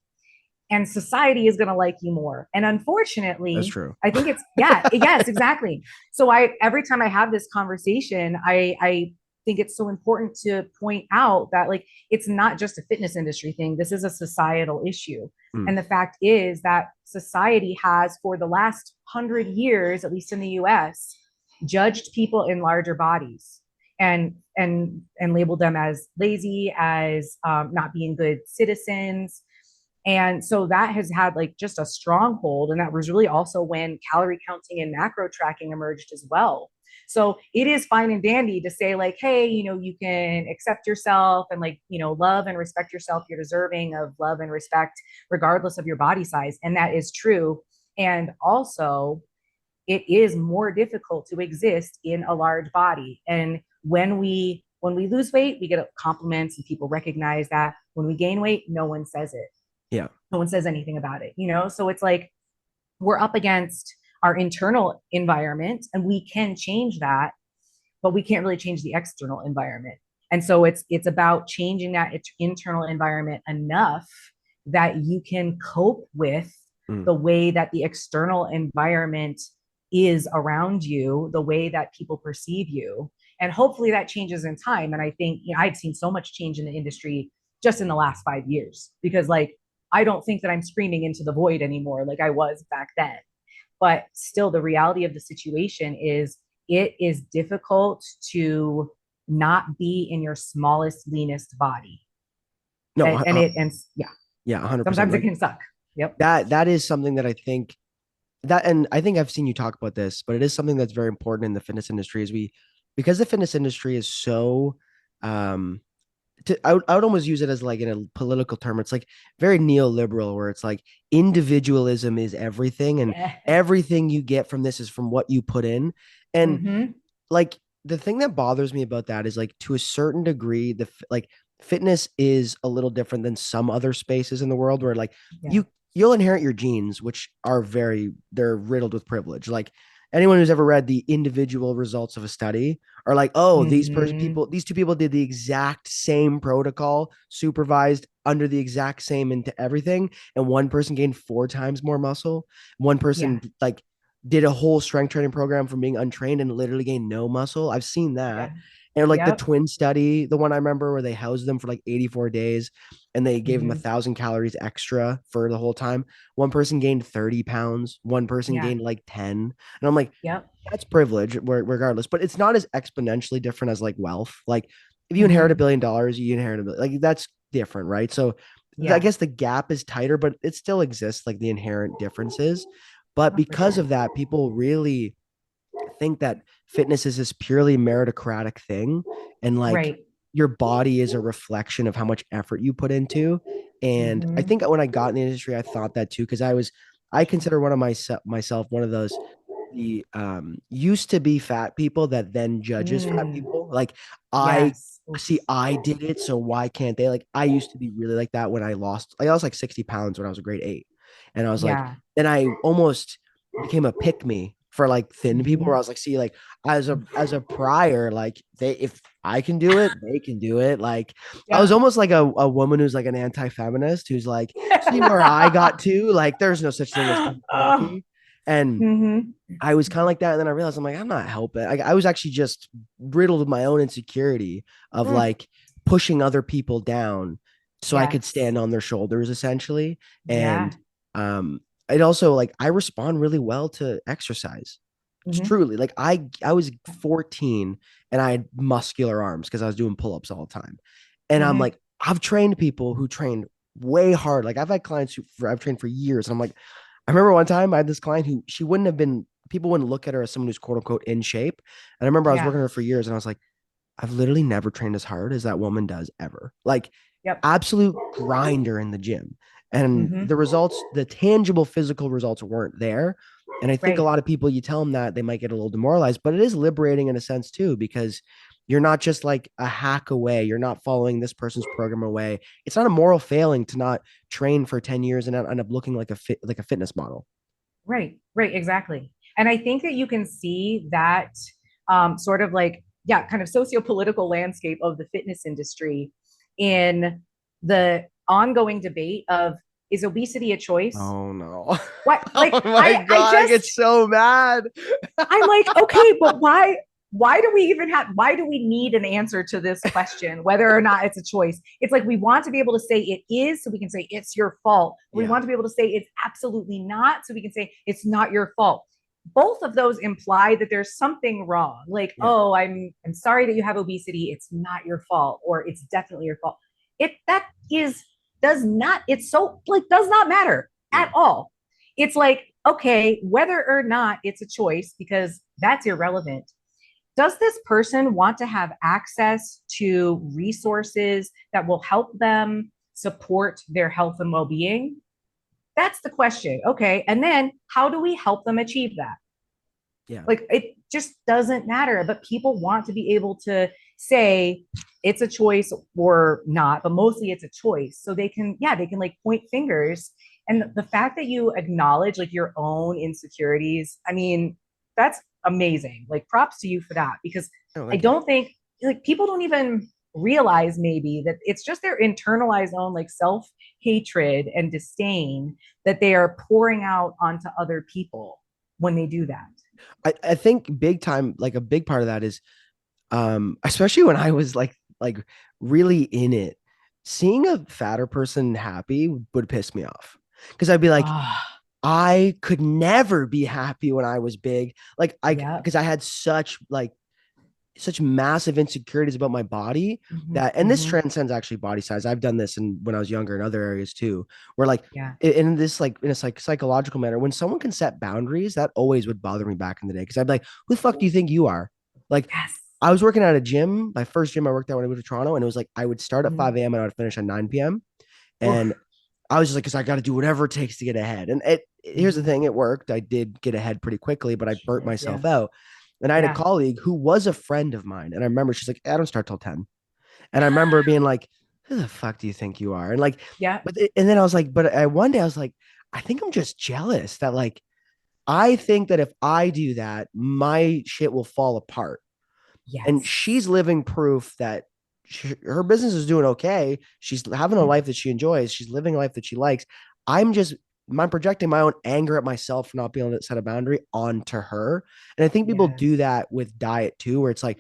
and society is going to like you more. And that's unfortunately, true. I think it's, yeah, yes, exactly. So every time I have this conversation, I think it's so important to point out that like, it's not just a fitness industry thing. This is a societal issue. Mm, And the fact is that society has, for the last 100 years, at least in the US, judged people in larger bodies and labeled them as lazy, as not being good citizens. And so that has had like just a stronghold. And that was really also when calorie counting and macro tracking emerged as well. So it is fine and dandy to say, like, hey, you can accept yourself and like, love and respect yourself. You're deserving of love and respect, regardless of your body size. And that is true. And also, it is more difficult to exist in a large body. And when we lose weight, we get compliments and people recognize that. When we gain weight, no one says it. yeah, No one says anything about it. So it's like we're up against our internal environment and we can change that, but we can't really change the external environment. And so it's about changing that internal environment enough that you can cope with mm, the way that the external environment is around you, the way that people perceive you. And hopefully that changes in time. And I think, I've seen so much change in the industry just in the last 5 years, because like, I don't think that I'm screaming into the void anymore like I was back then. But still, the reality of the situation is it is difficult to not be in your smallest, leanest body. no, And yeah, yeah, 100%. sometimes it Like can suck. Yep. that is something that I think that, and I think I've seen you talk about this, but it is something that's very important in the fitness industry is because the fitness industry is so, um, I would almost use it as like in a political term. It's like very neoliberal, where it's like individualism is everything, and Yeah. everything you get from this is from what you put in. And Mm-hmm. like the thing that bothers me about that is like to a certain degree, like fitness is a little different than some other spaces in the world where like Yeah. you'll inherit your genes, which are they're riddled with privilege. Like anyone who's ever read the individual results of a study are like, oh, Mm-hmm. these two people did the exact same protocol, supervised under the exact same into everything, and one person gained 4 times more muscle. One Yeah. person like did a whole strength training program from being untrained and literally gained no muscle. I've seen that. Yeah. And like the Yep. twin study, the one I remember where they housed them for like 84 days and they gave them a Mm-hmm. thousand calories extra for the whole time. One person gained 30 pounds, one person Yeah. gained like 10. And I'm like, Yep. that's privilege regardless, but it's not as exponentially different as like wealth. Like if you inherit Mm-hmm. $1 billion, you inherit like that's different, right? So I Yeah. guess the gap is tighter, but it still exists, like the inherent differences. But Oh, for because sure. of that, people really think that fitness is this purely meritocratic thing, and like Right. your body is a reflection of how much effort you put into. And I Mm-hmm. think when I got in the industry, I thought that too, because I consider one of myself one of those the used to be fat people that then judges fat Mm. people. Like I Yes. Oof. see I did it, so why can't they? Like I used to be really like that when I lost like 60 pounds when I was a grade 8. And I was like, Yeah. then I almost became a pick me for like thin people where I Mm-hmm. was like, see, like as a prior, like they if I can do it, they can do it. Like I was Yep. almost like a woman who's like an anti-feminist who's like, see where I got to? Like there's no such thing as Oh. patriarchy. And Mm-hmm. I was kind of like that. And then I realized I'm like, I'm not helping. I was actually just riddled with my own insecurity of Mm. like pushing other people down so I could Yes. stand on their shoulders essentially. And Yeah. um it also like I respond really well to exercise. It's Mm-hmm. truly like I was 14 and I had muscular arms because I was doing pull-ups all the time. And I'm Mm-hmm. like, I've trained people who train way hard. Like I've had clients I've trained for years. And I'm like, I remember one time I had this client who she wouldn't have been, people wouldn't look at her as someone who's quote unquote in shape. And I remember I was Yeah. working with her for years and I was like, I've literally never trained as hard as that woman does ever. Like Yep. absolute grinder in the gym. And Mm-hmm. the results, the tangible physical results weren't there. And I think a Right. lot of people, you tell them that they might get a little demoralized, but it is liberating in a sense too, because you're not just like a hack away. You're not following this person's program away. It's not a moral failing to not train for 10 years and end up looking like like a fitness model. Right. Right. Exactly. And I think that you can see that sort of like, yeah, kind of socio-political landscape of the fitness industry in the ongoing debate of, is obesity a choice? Oh no. What, Oh like my I God. I get just, so mad. I'm like, okay, but why do we even have, why do we need an answer to this question, whether or not it's a choice? It's like we want to be able to say it is, so we can say it's your fault. We Yeah. want to be able to say it's absolutely not, so we can say it's not your fault. Both of those imply that there's something wrong. Like, Yeah. oh, I'm sorry that you have obesity. It's not your fault, or it's definitely your fault. It that is does not, it's so like does not matter Yeah. at all. It's like, okay, whether or not it's a choice, because that's irrelevant. Does this person want to have access to resources that will help them support their health and well being? That's the question. Okay. And then how do we help them achieve that? Yeah. Like it just doesn't matter, but people want to be able to say it's a choice or not, but mostly it's a choice. So they can, yeah, they can like point fingers. And the fact that you acknowledge like your own insecurities, I mean, that's amazing. Like props to you for that, because Oh, I thank you. don't think like people don't even realize maybe that it's just their internalized own like self hatred and disdain that they are pouring out onto other people when they do that. I think big time, like a big part of that is especially when I was like really in it, seeing a fatter person happy would piss me off. Because I'd be like, Ah, I could never be happy when I was big. Like I yeah. because I had such like such massive insecurities about my body Hmm. that, and this Hmm. transcends actually body size. I've done this when I was younger in other areas too, where like Yeah. in this like in a psychological manner, when someone can set boundaries, that always would bother me back in the day because I'd be like, who the fuck do you think you are? Like Yes. I was working at a gym, my first gym I worked at when I moved to Toronto, and it was like I would start at Hmm. 5 a.m. and I would finish at 9 p.m. And Oof. I was just like, because I got to do whatever it takes to get ahead. And here's the Hmm. thing, it worked. I did get ahead pretty quickly, but I burnt Sure. Yeah. myself out. And I had a Yeah. colleague who was a friend of mine. And I remember she's like, I don't start till 10. And I remember being like, who the fuck do you think you are? And like, Yeah. and then I was like, but one day I was like, I think I'm just jealous that like, I think that if I do that, my shit will fall apart. And Yes. she's living proof that her business is doing okay. She's having a Mhm. life that she enjoys. She's living a life that she likes. I'm projecting my own anger at myself for not being able to set a boundary onto her. And I think people do Yes. that with diet too, where it's like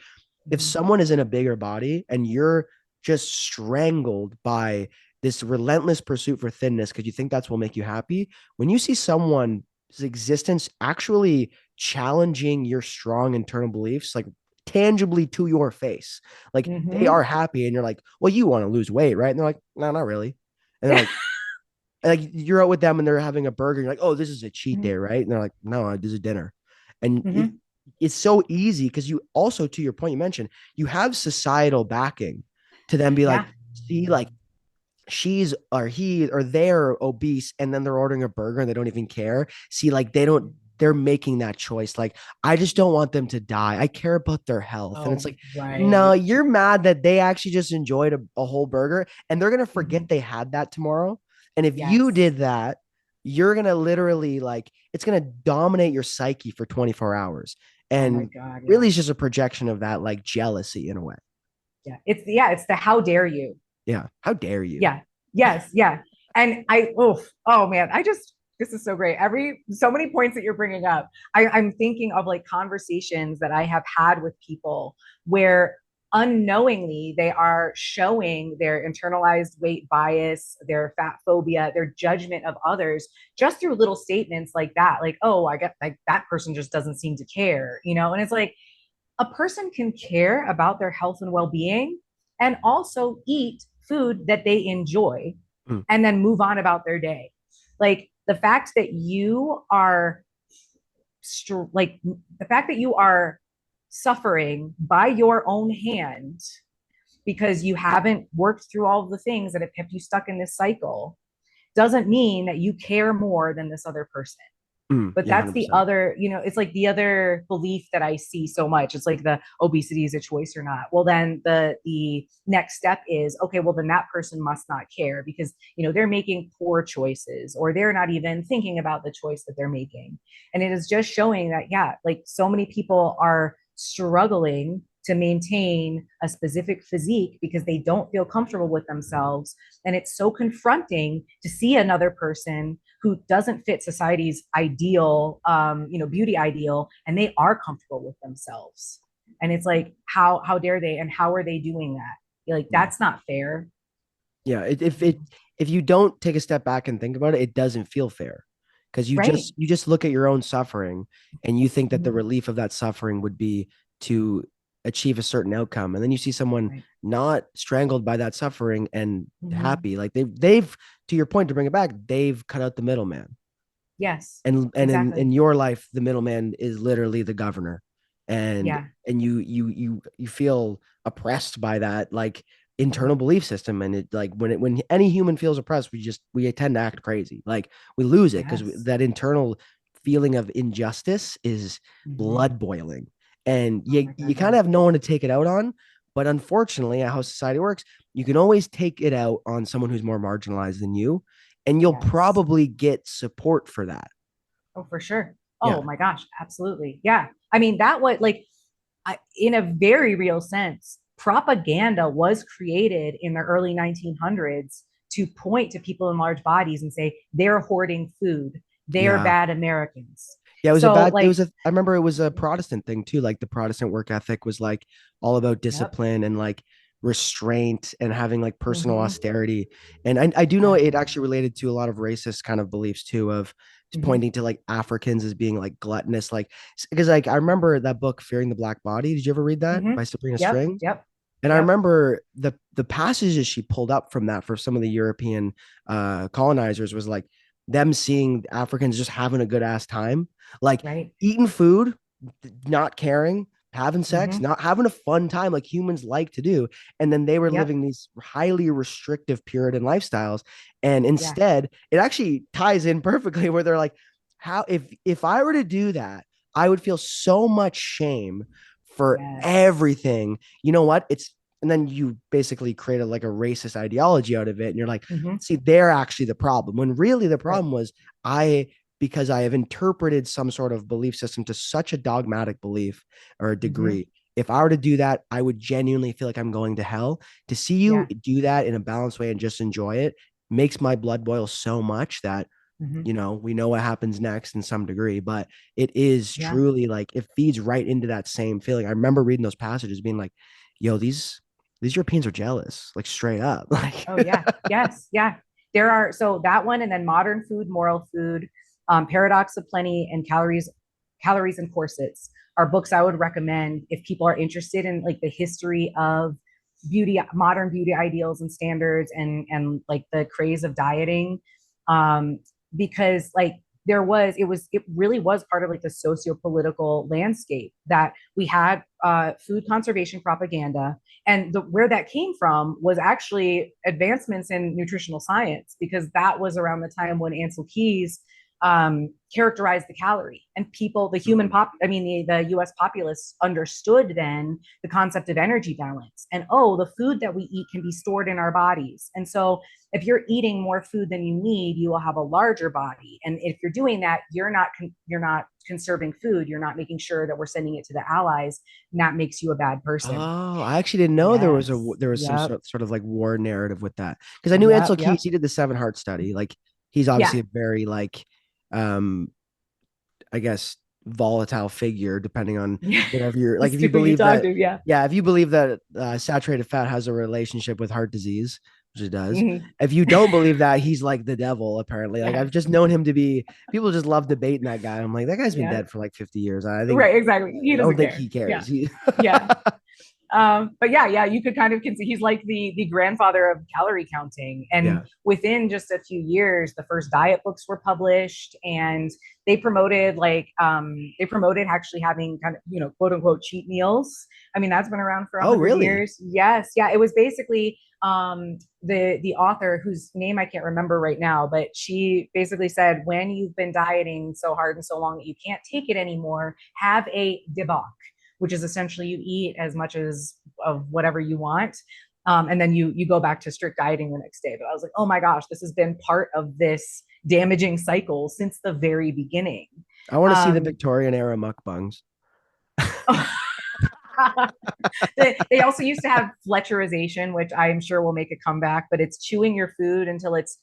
if Hmm. someone is in a bigger body and you're just strangled by this relentless pursuit for thinness because you think that's will make you happy, when you see someone's existence actually challenging your strong internal beliefs, like tangibly to your face. Like they Hmm. are happy, and you're like, well, you want to lose weight, right? And they're like, no, not really. And they're like you're out with them and they're having a burger. And you're like, oh, this is a cheat day, right? And they're like, no, this is dinner. And Hmm. it's so easy because you also, to your point, you mentioned you have societal backing to then be like, Yeah. see, like she's or he or they're obese and then they're ordering a burger and they don't even care. See, like they're making that choice. Like, I just don't want them to die. I care about their health. And it's Oh, like, no, right. you're mad that they actually just enjoyed a whole burger and they're gonna Hmm. forget they had that tomorrow. And if you Yes. did that, you're gonna literally like it's gonna dominate your psyche for 24 hours. Oh my And God. really Yeah. it's just a projection of that like jealousy in a way. Yeah. It's the how dare you. Yeah. How dare you? Yeah. Yes. Yeah. And oh man, this is so great. So many points that you're bringing up. I'm thinking of like conversations that I have had with people where unknowingly they are showing their internalized weight bias, their fat phobia, their judgment of others just through little statements like that. Like, oh, I get like that person just doesn't seem to care, And it's like, a person can care about their health and well-being and also eat food that they enjoy Mm, and then move on about their day. Like the fact that you are like the fact that you are suffering by your own hand because you haven't worked through all of the things that have kept you stuck in this cycle doesn't mean that you care more than this other person. But yeah, that's the 100%. other, it's like the other belief that I see so much. It's like the obesity is a choice or not. Well, then the next step is, okay, well then that person must not care because they're making poor choices or they're not even thinking about the choice that they're making. And it is just showing that, yeah, like so many people are struggling to maintain a specific physique because they don't feel comfortable with themselves. And it's so confronting to see another person who doesn't fit society's ideal, beauty ideal, and they are comfortable with themselves. And it's like, how dare they, and how are they doing that? You're like, Yeah. that's not fair. Yeah, if you don't take a step back and think about it, it doesn't feel fair because Right. you just look at your own suffering and you think that the Mhm. relief of that suffering would be to achieve a certain outcome, and then you see someone Right. not strangled by that suffering and Hmm. happy, like they've to your point to bring it back, they've cut out the middleman, Yes, and in exactly. your life, the middleman is literally the governor, and Yeah. you feel oppressed by that like internal Hmm. belief system, and it like when any human feels oppressed, we tend to act crazy, like we lose it because Yes. that internal feeling of injustice is Hmm. blood boiling, and Oh you my you God. kind Yeah. of have no one to take it out on. But unfortunately, how society works, you can always take it out on someone who's more marginalized than you, and you'll Yes. probably get support for that. Oh, for sure. Yeah. Oh my gosh. Absolutely. Yeah. I mean, that was like, in a very real sense, propaganda was created in the early 1900s to point to people in large bodies and say they're hoarding food, they're Yeah. bad Americans. Yeah, So, it was like, I remember it was a Protestant thing too. Like the Protestant work ethic was like all about yep. discipline and like restraint and having like personal Mm-hmm. austerity. And I do know Yeah. it actually related to a lot of racist kind of beliefs too, of Mm-hmm. pointing to like Africans as being like gluttonous, like because like I remember that book Fearing the Black Body. Did you ever read that Mm-hmm. by Sabrina Yep. Strings? Yep. And I Yep. remember the passages she pulled up from that for some of the European colonizers was like them seeing Africans just having a good ass time, like Right. eating food, not caring, having sex, Mm-hmm. not having a fun time like humans like to do. And then they were Yep. living these highly restrictive Puritan lifestyles. And Yeah. instead, it actually ties in perfectly where they're like, how if I were to do that, I would feel so much shame for Yes. everything. You know what? It's and then you basically create like a racist ideology out of it. And you're like, Mm-hmm. see, they're actually the problem. When really the Right. problem was I because I have interpreted some sort of belief system to such a dogmatic belief or a Mm-hmm. degree. If I were to do that, I would genuinely feel like I'm going to hell. To see you Yeah. do that in a balanced way and just enjoy it makes my blood boil so much that Mm-hmm. we know what happens next in some degree, but it is Yeah. truly like it feeds right into that same feeling. I remember reading those passages being like, yo, these Europeans are jealous, like straight up. Like Oh yeah. Yes. Yeah. There are, so that one, and then Modern Food, Moral Food, Paradox of Plenty, and Calories and Corsets are books I would recommend if people are interested in like the history of beauty, modern beauty ideals and standards, and like the craze of dieting. Um, because like it really was part of like the socio-political landscape that we had food conservation propaganda, and where that came from was actually advancements in nutritional science, because that was around the time when Ansel Keys characterized the calorie, and people, the human pop, I mean, the US populace understood then the concept of energy balance. And oh, the food that we eat can be stored in our bodies. And so if you're eating more food than you need, you will have a larger body. And if you're doing that, you're not conserving food. You're not making sure that we're sending it to the allies, and that makes you a bad person. oh, I actually didn't know Yes. there was some Yep. sort of like war narrative with that because I knew Yep. Ansel Yep. Keys, he did the Seven Heart Study. Like he's Yeah. obviously a very like um I guess, volatile figure, depending on Yeah. whatever you're like. Just If you who you believe talk that, to. Yeah. yeah, if you believe that saturated fat has a relationship with heart disease, which it does. Mhm. If you don't believe that, he's like the devil, apparently. Like Yes. I've just known him to be. People just love debating that guy. I'm like, that guy's been Yeah. dead for like 50 years. I think Right. Exactly. He I don't doesn't think care. he Yeah. cares. He, Yeah. But yeah, yeah, you could kind of consider he's like the grandfather of calorie counting. And yeah. within just a few years, the first diet books were published, and they promoted actually having kind of, quote unquote cheat meals. I mean, that's been around for a Oh, hundred really? years. Yes, yeah, it was basically the author, whose name I can't remember right now, but she basically said, when you've been dieting so hard and so long that you can't take it anymore, have a debauch, which is essentially you eat as much as of whatever you want. And then you go back to strict dieting the next day. But I was like, oh my gosh, this has been part of this damaging cycle since the very beginning. I want to see the Um, Victorian era mukbangs. they also used to have Fletcherization, which I'm sure will make a comeback, but it's chewing your food until it's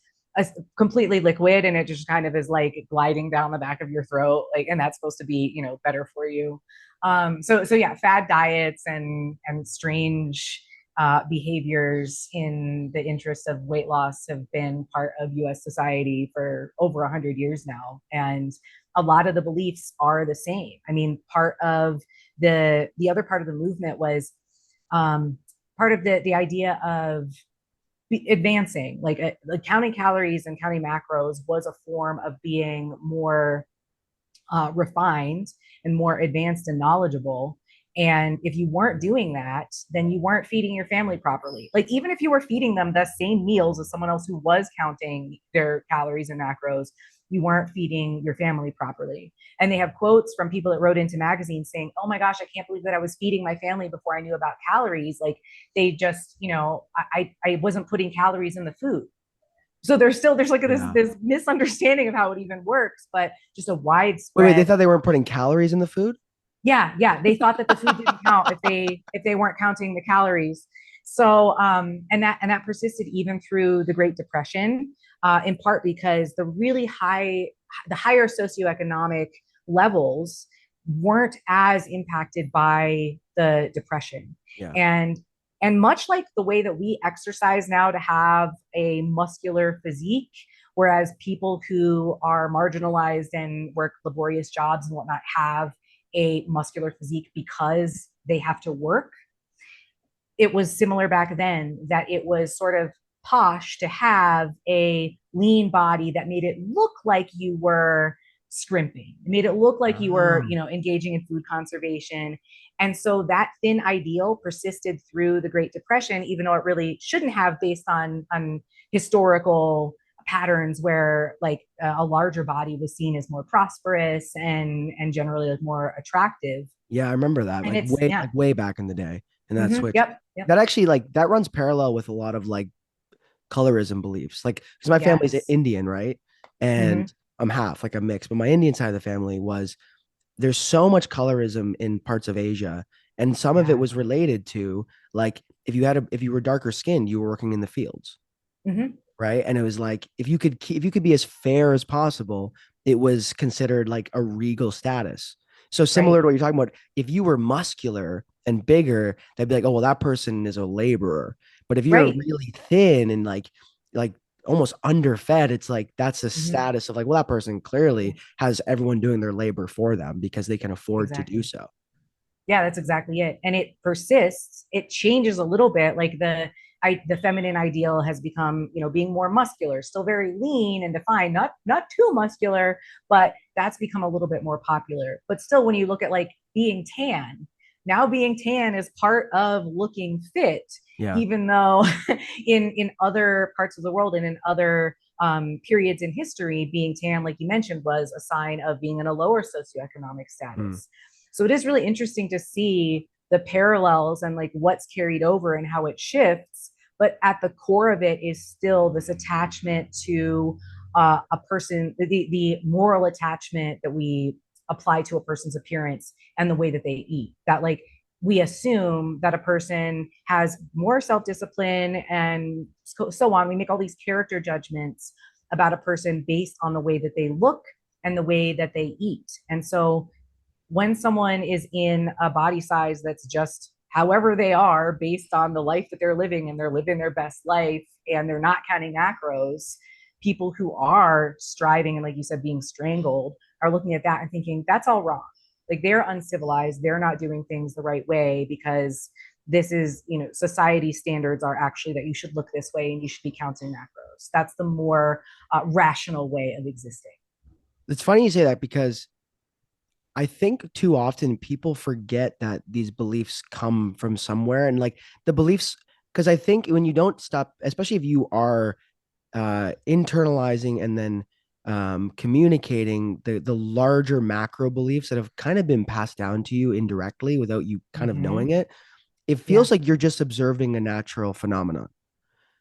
completely liquid, and it just kind of is like gliding down the back of your throat, like, and that's supposed to be, better for you. So yeah, fad diets and strange behaviors in the interest of weight loss have been part of U.S. society for over 100 years now, and a lot of the beliefs are the same. I mean, part of the other part of the movement was um, part of the idea of advancing, like counting calories and counting macros was a form of being more refined and more advanced and knowledgeable. And if you weren't doing that, then you weren't feeding your family properly. Like, even if you were feeding them the same meals as someone else who was counting their calories and macros, you weren't feeding your family properly. And they have quotes from people that wrote into magazines saying, oh my gosh, I can't believe that I was feeding my family before I knew about calories. Like, they just, I wasn't putting calories in the food. So there's like Yeah. this misunderstanding of how it even works, but just a Wait, they widespread. thought they weren't putting calories in the food? Yeah, yeah, they thought that the food didn't count if they weren't counting the calories. So and that persisted even through the Great Depression, in part because the higher socioeconomic levels weren't as impacted by the depression. Yeah. And And much like the way that we exercise now to have a muscular physique, whereas people who are marginalized and work laborious jobs and whatnot have a muscular physique because they have to work, it was similar back then, that it was sort of posh to have a lean body that made it look like you were scrimping. It made it look like you were, Ah. engaging in food conservation. And so that thin ideal persisted through the Great Depression, even though it really shouldn't have, based on historical patterns where like a larger body was seen as more prosperous and generally like more attractive. Yeah, I remember that, And it's, yeah. like way back in the day, and that switch. Yep. Yep. That actually like that runs parallel with a lot of like colorism beliefs. Like, because my family's Yes. Indian, right? Mm-hmm. And I'm half, like a mix, but my Indian side of the family was there's so much colorism in parts of Asia, and some of it Yeah. was related to like if you were darker skinned, you were working in the fields, Mm-hmm. right? And it was like if you could be as fair as possible, it was considered like a regal status. So similar Right. to what you're talking about, if you were muscular and bigger, they'd be like, oh well, that person is a laborer. But if you're Right. really thin and like almost underfed, it's like that's a Mm-hmm. status of like, well, that person clearly has everyone doing their labor for them because they can afford to do Exactly. so. Yeah, that's exactly it. And it persists. It changes a little bit. Like the feminine ideal has become, being more muscular, still very lean and defined, not too muscular, but that's become a little bit more popular. But still, when you look at like being tan, now being tan is part of looking fit, Yeah. even though in other parts of the world and in other periods in history, being tan, like you mentioned, was a sign of being in a lower socioeconomic Mm. status. So it is really interesting to see the parallels and like what's carried over and how it shifts. But at the core of it is still this attachment to a person, the moral attachment that we apply to a person's appearance and the way that they eat. That like we assume that a person has more self-discipline and so on. We make all these character judgments about a person based on the way that they look and the way that they eat. And so when someone is in a body size that's just however they are based on the life that they're living, and they're living their best life and they're not counting macros, people who are striving and, like you said, being strangled are looking at that and thinking that's all wrong. Like they're uncivilized, they're not doing things the right way because this is, society standards are actually that you should look this way and you should be counting macros. That's the more rational way of existing. It's funny you say that because I think too often people forget that these beliefs come from somewhere, and like the beliefs, because I think when you don't stop, especially if you are internalizing and then communicating the larger macro beliefs that have kind of been passed down to you indirectly without you kind of Mm-hmm. knowing it, it Yeah. feels like you're just observing a natural phenomenon,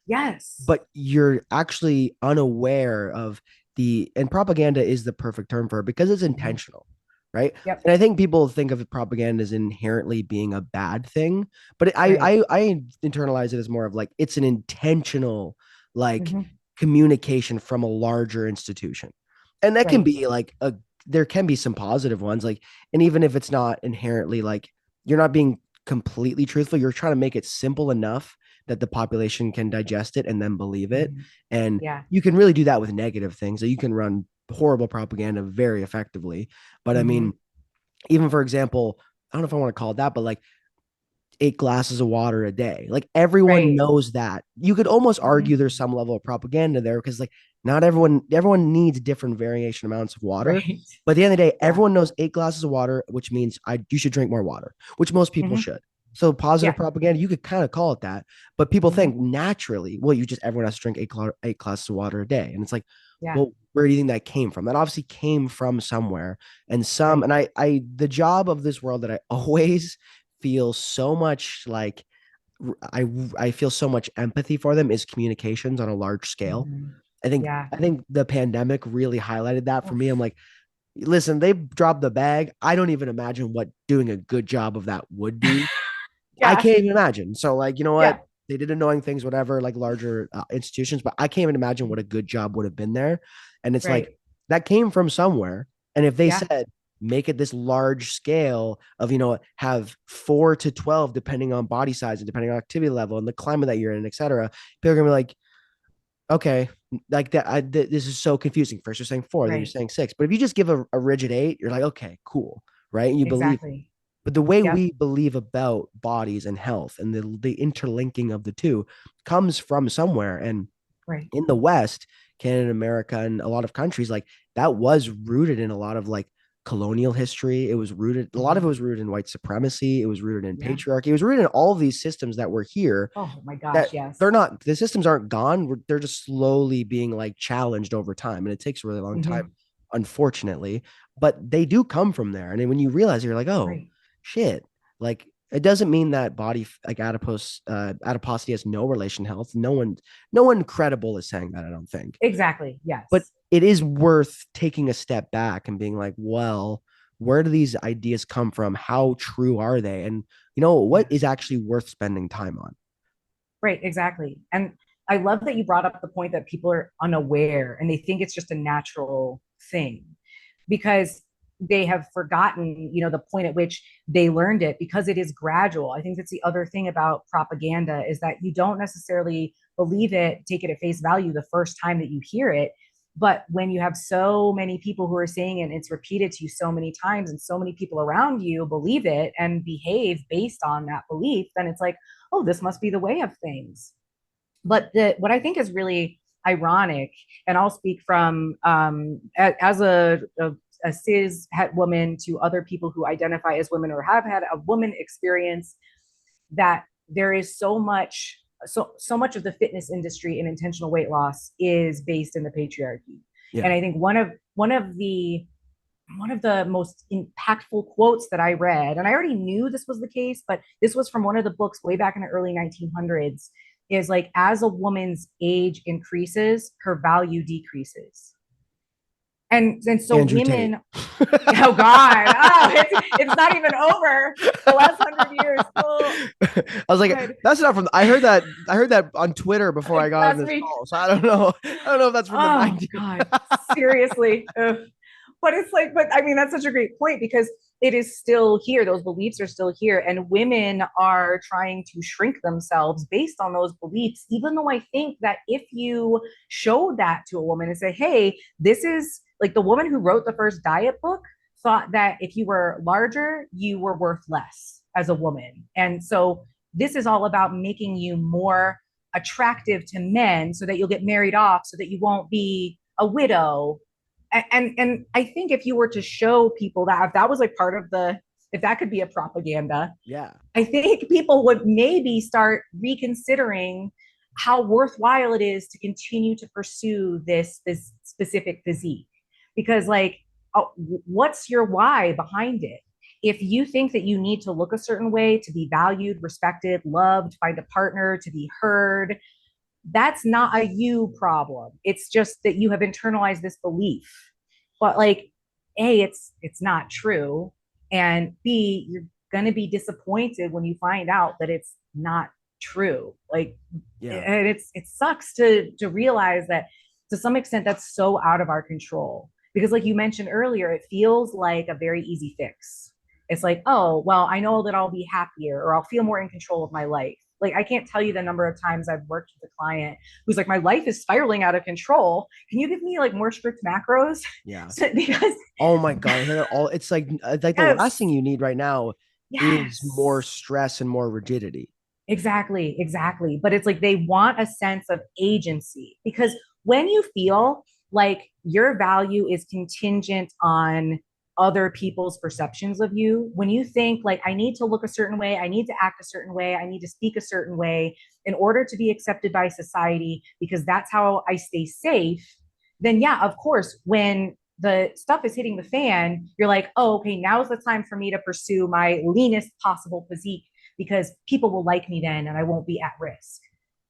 Yes. but you're actually unaware of and propaganda is the perfect term for it because it's Mm-hmm. intentional, right? Yep. And I think people think of propaganda as inherently being a bad thing, but Right. I internalize it as more of like it's an intentional like Mm-hmm. communication from a larger institution. And that can Right. be like there can be some positive ones, like, and even if it's not inherently like you're not being completely truthful, you're trying to make it simple enough that the population can digest it and then believe it. Mm-hmm. And Yeah. you can really do that with negative things. So you can run horrible propaganda very effectively. But I Mm-hmm. mean, even for example, I don't know if I want to call it that, but like 8 glasses of water a day. Like everyone Right. knows that. You could almost Mm-hmm. argue there's some level of propaganda there because like not everyone needs different variation amounts of water. Right. But at the end of the day, Yeah. everyone knows 8 glasses of water, which means you should drink more water, which most people Mm-hmm. should. So positive Yeah. propaganda, you could kind of call it that, but people Mm-hmm. think naturally, well, you just everyone has to drink 8 glasses of water a day, and it's like, Yeah. well, where do you think that came from? That obviously came from somewhere, and Right. the job of this world that I always feel so much like I I feel so much empathy for them is communications on a large scale. Mm-hmm. I think Yeah. I think the pandemic really highlighted that for me. I'm Oof. like, listen, they dropped the bag. I don't even imagine what doing a good job of that would be. I Yeah. can't even imagine. So like, you know Yeah. what? They did annoying things, whatever, like larger institutions, but I can't even imagine what a good job would have been there. And it's like Right. that came from somewhere. And if they Yeah. said make it this large scale of, you know, have 4 to 12 depending on body size and depending on activity level and the climate that you're in, etc. People are gonna be like, okay, like that. This is so confusing. First you're saying 4, then you're Right. saying 6. But if you just give a rigid 8, you're like, okay, cool, right? And you believe. Exactly. But the way Yep. we believe about bodies and health and the interlinking of the two comes from somewhere. And Right. in the West, Canada, America, and a lot of countries, like that was rooted in a lot of like colonial history. It was rooted, a lot of it Mhm. was rooted in white supremacy. It was rooted in Yeah. patriarchy. It was rooted in all of these systems that were here Oh my that gosh, yes. they're not, the systems aren't gone. They're just slowly being like challenged over time. And it takes a really long time, Hmm. unfortunately, but they do come from there. And then when you realize it, you're like, oh Right. shit, like it doesn't mean that like adiposity has no relation health. No one credible is saying that, I don't think. Exactly. But Yes. it is worth taking a step back and being like, well, where do these ideas come from? How true are they? And you know, what Yeah. is actually worth spending time on? Right, exactly. And I love that you brought up the point that people are unaware and they think it's just a natural thing because they have forgotten, the point at which they learned it because it is gradual. I think that's the other thing about propaganda is that you don't necessarily believe it, take it at face value the first time that you hear it. But when you have so many people who are saying it and it's repeated to you so many times and so many people around you believe it and behave based on that belief, then it's like, oh, this must be the way of things. But what I think is really ironic, and I'll speak from as a cis het woman to other people who identify as women or have had a woman experience, that there is so much of the fitness industry and intentional weight loss is based in the patriarchy. Yeah. And I think one of the most impactful quotes that I read, and I already knew this was the case, but this was from one of the books way back in the early 1900s, is like, as a woman's age increases, her value decreases. And so Andrew Tate. women, oh God, oh, it's not even over. The last 100 years. Oh I was like, God. that's not from. I heard that on Twitter before I got on Last this week. call. So I don't know. I don't know if that's from the Oh 90s. God. Seriously. Ugh. But it's like, but I mean, that's such a great point because it is still here. Those beliefs are still here. And women are trying to shrink themselves based on those beliefs, even though I think that if you show that to a woman and say, hey, this is like the woman who wrote the first diet book thought that if you were larger, you were worth less as a woman. And so this is all about making you more attractive to men so that you'll get married off, so that you won't be a widow. And I think if you were to show people that, if that was like part of the, if that could be a propaganda, Yeah. I think people would maybe start reconsidering how worthwhile it is to continue to pursue this specific physique. Because like, what's your why behind it? If you think that you need to look a certain way to be valued, respected, loved, find a partner, to be heard, that's not a you problem. It's just that you have internalized this belief. But like, A, it's not true. And B, you're gonna be disappointed when you find out that it's not true. Like, Yeah. and it sucks to realize that to some extent that's so out of our control. Because like you mentioned earlier, it feels like a very easy fix. It's like, oh, well, I know that I'll be happier or I'll feel more in control of my life. Like, I can't tell you the number of times I've worked with a client who's like, my life is spiraling out of control. Can you give me like more strict macros? Yeah. So, because Oh my God. I hear that all. It's like the last thing yes, you need right now is more yes, stress and more rigidity. exactly, exactly. But it's like they want a sense of agency because when you feel like your value is contingent on other people's perceptions of you, when you think like, I need to look a certain way, I need to act a certain way, I need to speak a certain way in order to be accepted by society because that's how I stay safe, then yeah, of course, when the stuff is hitting the fan, you're like, oh, okay, now's the time for me to pursue my leanest possible physique because people will like me then and I won't be at risk.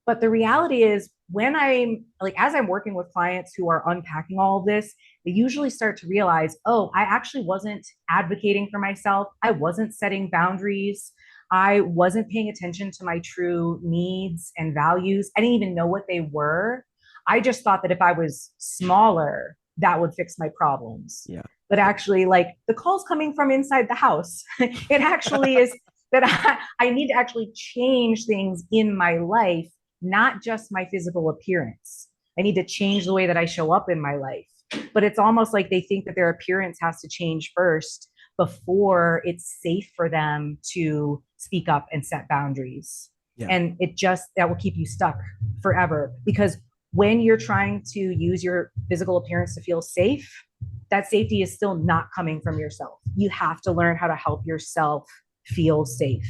But the reality is, when I'm like, as I'm working with clients who are unpacking all of this, they usually start to realize, oh, I actually wasn't advocating for myself. I wasn't setting boundaries. I wasn't paying attention to my true needs and values. I didn't even know what they were. I just thought that if I was smaller, that would fix my problems. Yeah. but actually like the call's coming from inside the house. It actually is that I need to actually change things in my life, not just my physical appearance. I need to change the way that I show up in my life. But it's almost like they think that their appearance has to change first before it's safe for them to speak up and set boundaries. Yeah. And it just, that will keep you stuck forever, because when you're trying to use your physical appearance to feel safe, that safety is still not coming from yourself. You have to learn how to help yourself feel safe.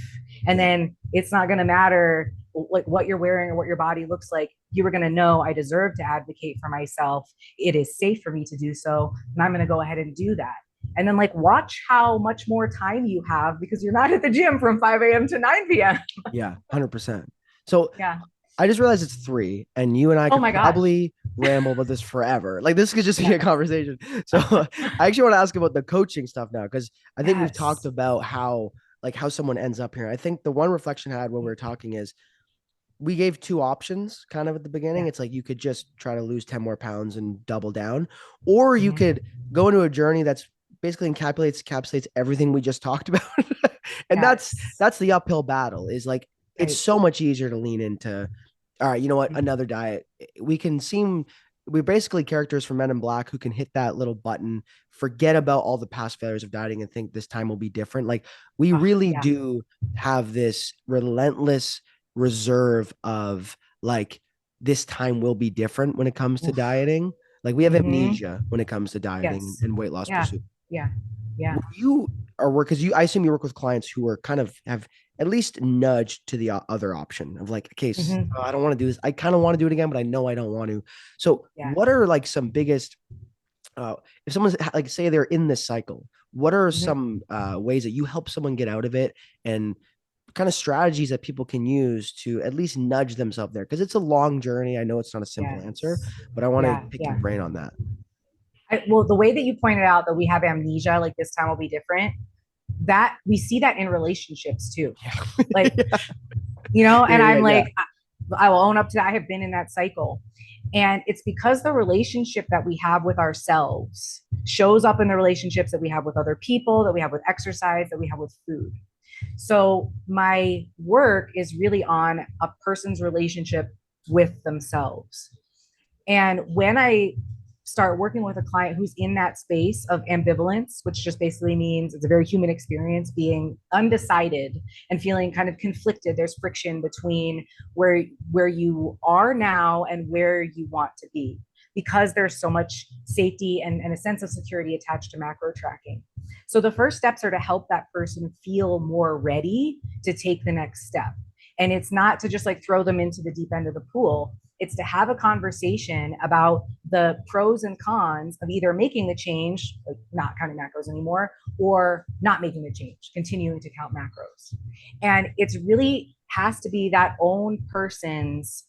And then it's not going to matter like what you're wearing or what your body looks like. You are going to know, I deserve to advocate for myself. It is safe for me to do so. And I'm going to go ahead and do that. And then like watch how much more time you have, because you're not at the gym from 5 a.m. to 9 p.m. Yeah, 100%. So Yeah. I just realized it's 3, and you and I Oh could my gosh. probably ramble about this forever. Like this could just be a conversation. So I actually want to ask about the coaching stuff now, because I think we've talked Yes. about how someone ends up here. I think the one reflection I had when we were talking is we gave 2 options kind of at the beginning. Yeah. It's like you could just try to lose 10 more pounds and double down, or you Mhm. could go into a journey that's basically encapsulates everything we just talked about. And Yes. that's the uphill battle, is like it's Right. so much easier to lean into, all right, you know what, Mhm. another diet. We're basically characters from Men in Black who can hit that little button, forget about all the past failures of dieting, and think this time will be different. Like we Oh, really yeah. do have this relentless reserve of like, this time will be different when it comes to Oof. dieting. Like we have Mm-hmm. amnesia when it comes to dieting Yes. and weight loss Yeah. pursuit. Yeah. Yeah. When you are work, because I assume you work with clients who are kind of have at least nudged to the other option of like, okay, Mm-hmm. I don't want to do this. I kind of want to do it again, but I know I don't want to. So Yeah. what are like some biggest, if someone's like, say they're in this cycle, what are Mm-hmm. some ways that you help someone get out of it, and kind of strategies that people can use to at least nudge themselves there? Because it's a long journey. I know it's not a simple answer, Yes. but I want to Yeah. pick your Yeah. brain on that. Well, the way that you pointed out that we have amnesia, like this time will be different, that we see that in relationships too. Like, Yeah. and Yeah, I'm yeah, like, I will own up to that. I have been in that cycle. And it's because the relationship that we have with ourselves shows up in the relationships that we have with other people, that we have with exercise, that we have with food. So my work is really on a person's relationship with themselves. And when I start working with a client who's in that space of ambivalence, which just basically means it's a very human experience, being undecided and feeling kind of conflicted. There's friction between where you are now and where you want to be, because there's so much safety and a sense of security attached to macro tracking. So the first steps are to help that person feel more ready to take the next step. And it's not to just like throw them into the deep end of the pool. It's to have a conversation about the pros and cons of either making the change, like not counting macros anymore, or not making the change, continuing to count macros. And it's really has to be that own person's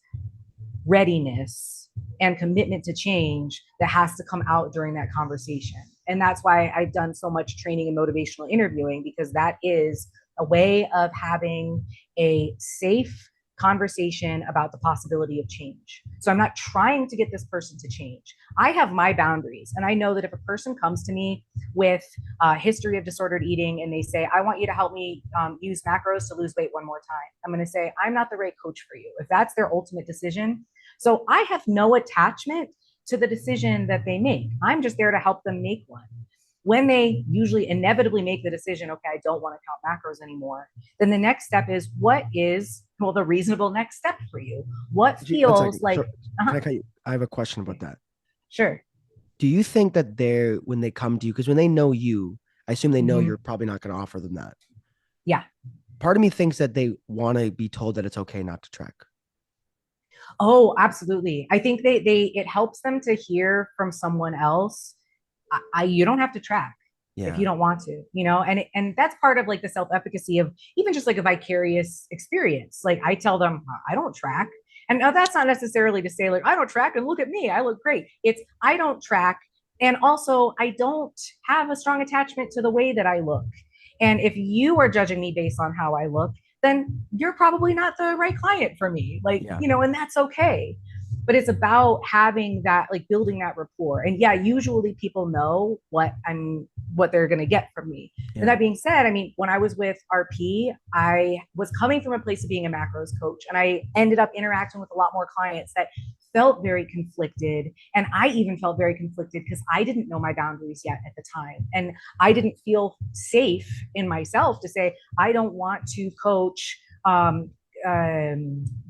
readiness and commitment to change that has to come out during that conversation. And that's why I've done so much training in motivational interviewing, because that is a way of having a safe conversation about the possibility of change. So I'm not trying to get this person to change. I have my boundaries. And I know that if a person comes to me with a history of disordered eating and they say, I want you to help me use macros to lose weight one more time, I'm going to say, I'm not the right coach for you. If that's their ultimate decision. So I have no attachment to the decision that they make. I'm just there to help them make one. When they usually inevitably make the decision, okay, I don't want to count macros anymore, then the next step is, what is, well, the reasonable next step for you? What feels like, Can I cut you? I have a question about that. Sure. Do you think that when they come to you, because when they know you, I assume they know Mm-hmm. you're probably not going to offer them that. Yeah. Part of me thinks that they want to be told that it's okay not to track. Oh, absolutely. I think it helps them to hear from someone else. You don't have to track if Yeah. you don't want to, and that's part of like the self-efficacy of even just like a vicarious experience. Like I tell them, I don't track. And now that's not necessarily to say like, I don't track and look at me, I look great. It's, I don't track. And also I don't have a strong attachment to the way that I look. And if you are judging me based on how I look, then you're probably not the right client for me. Like, Yeah. and that's okay. but it's about having that, like building that rapport. And yeah, usually people know what they're going to get from me. And Yeah. that being said, I mean, when I was with RP, I was coming from a place of being a macros coach, and I ended up interacting with a lot more clients that felt very conflicted. And I even felt very conflicted because I didn't know my boundaries yet at the time. And I didn't feel safe in myself to say, I don't want to coach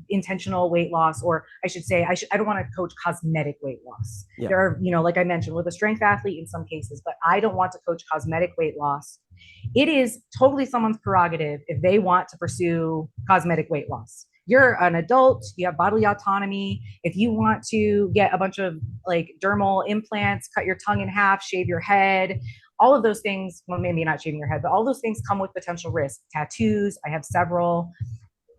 intentional weight loss, or I should say, I don't want to coach cosmetic weight loss. Yeah. There are, like I mentioned, with a strength athlete in some cases, but I don't want to coach cosmetic weight loss. It is totally someone's prerogative if they want to pursue cosmetic weight loss. You're an adult, you have bodily autonomy. If you want to get a bunch of like dermal implants, cut your tongue in half, shave your head, all of those things, well, maybe not shaving your head, but all those things come with potential risk. Tattoos, I have several.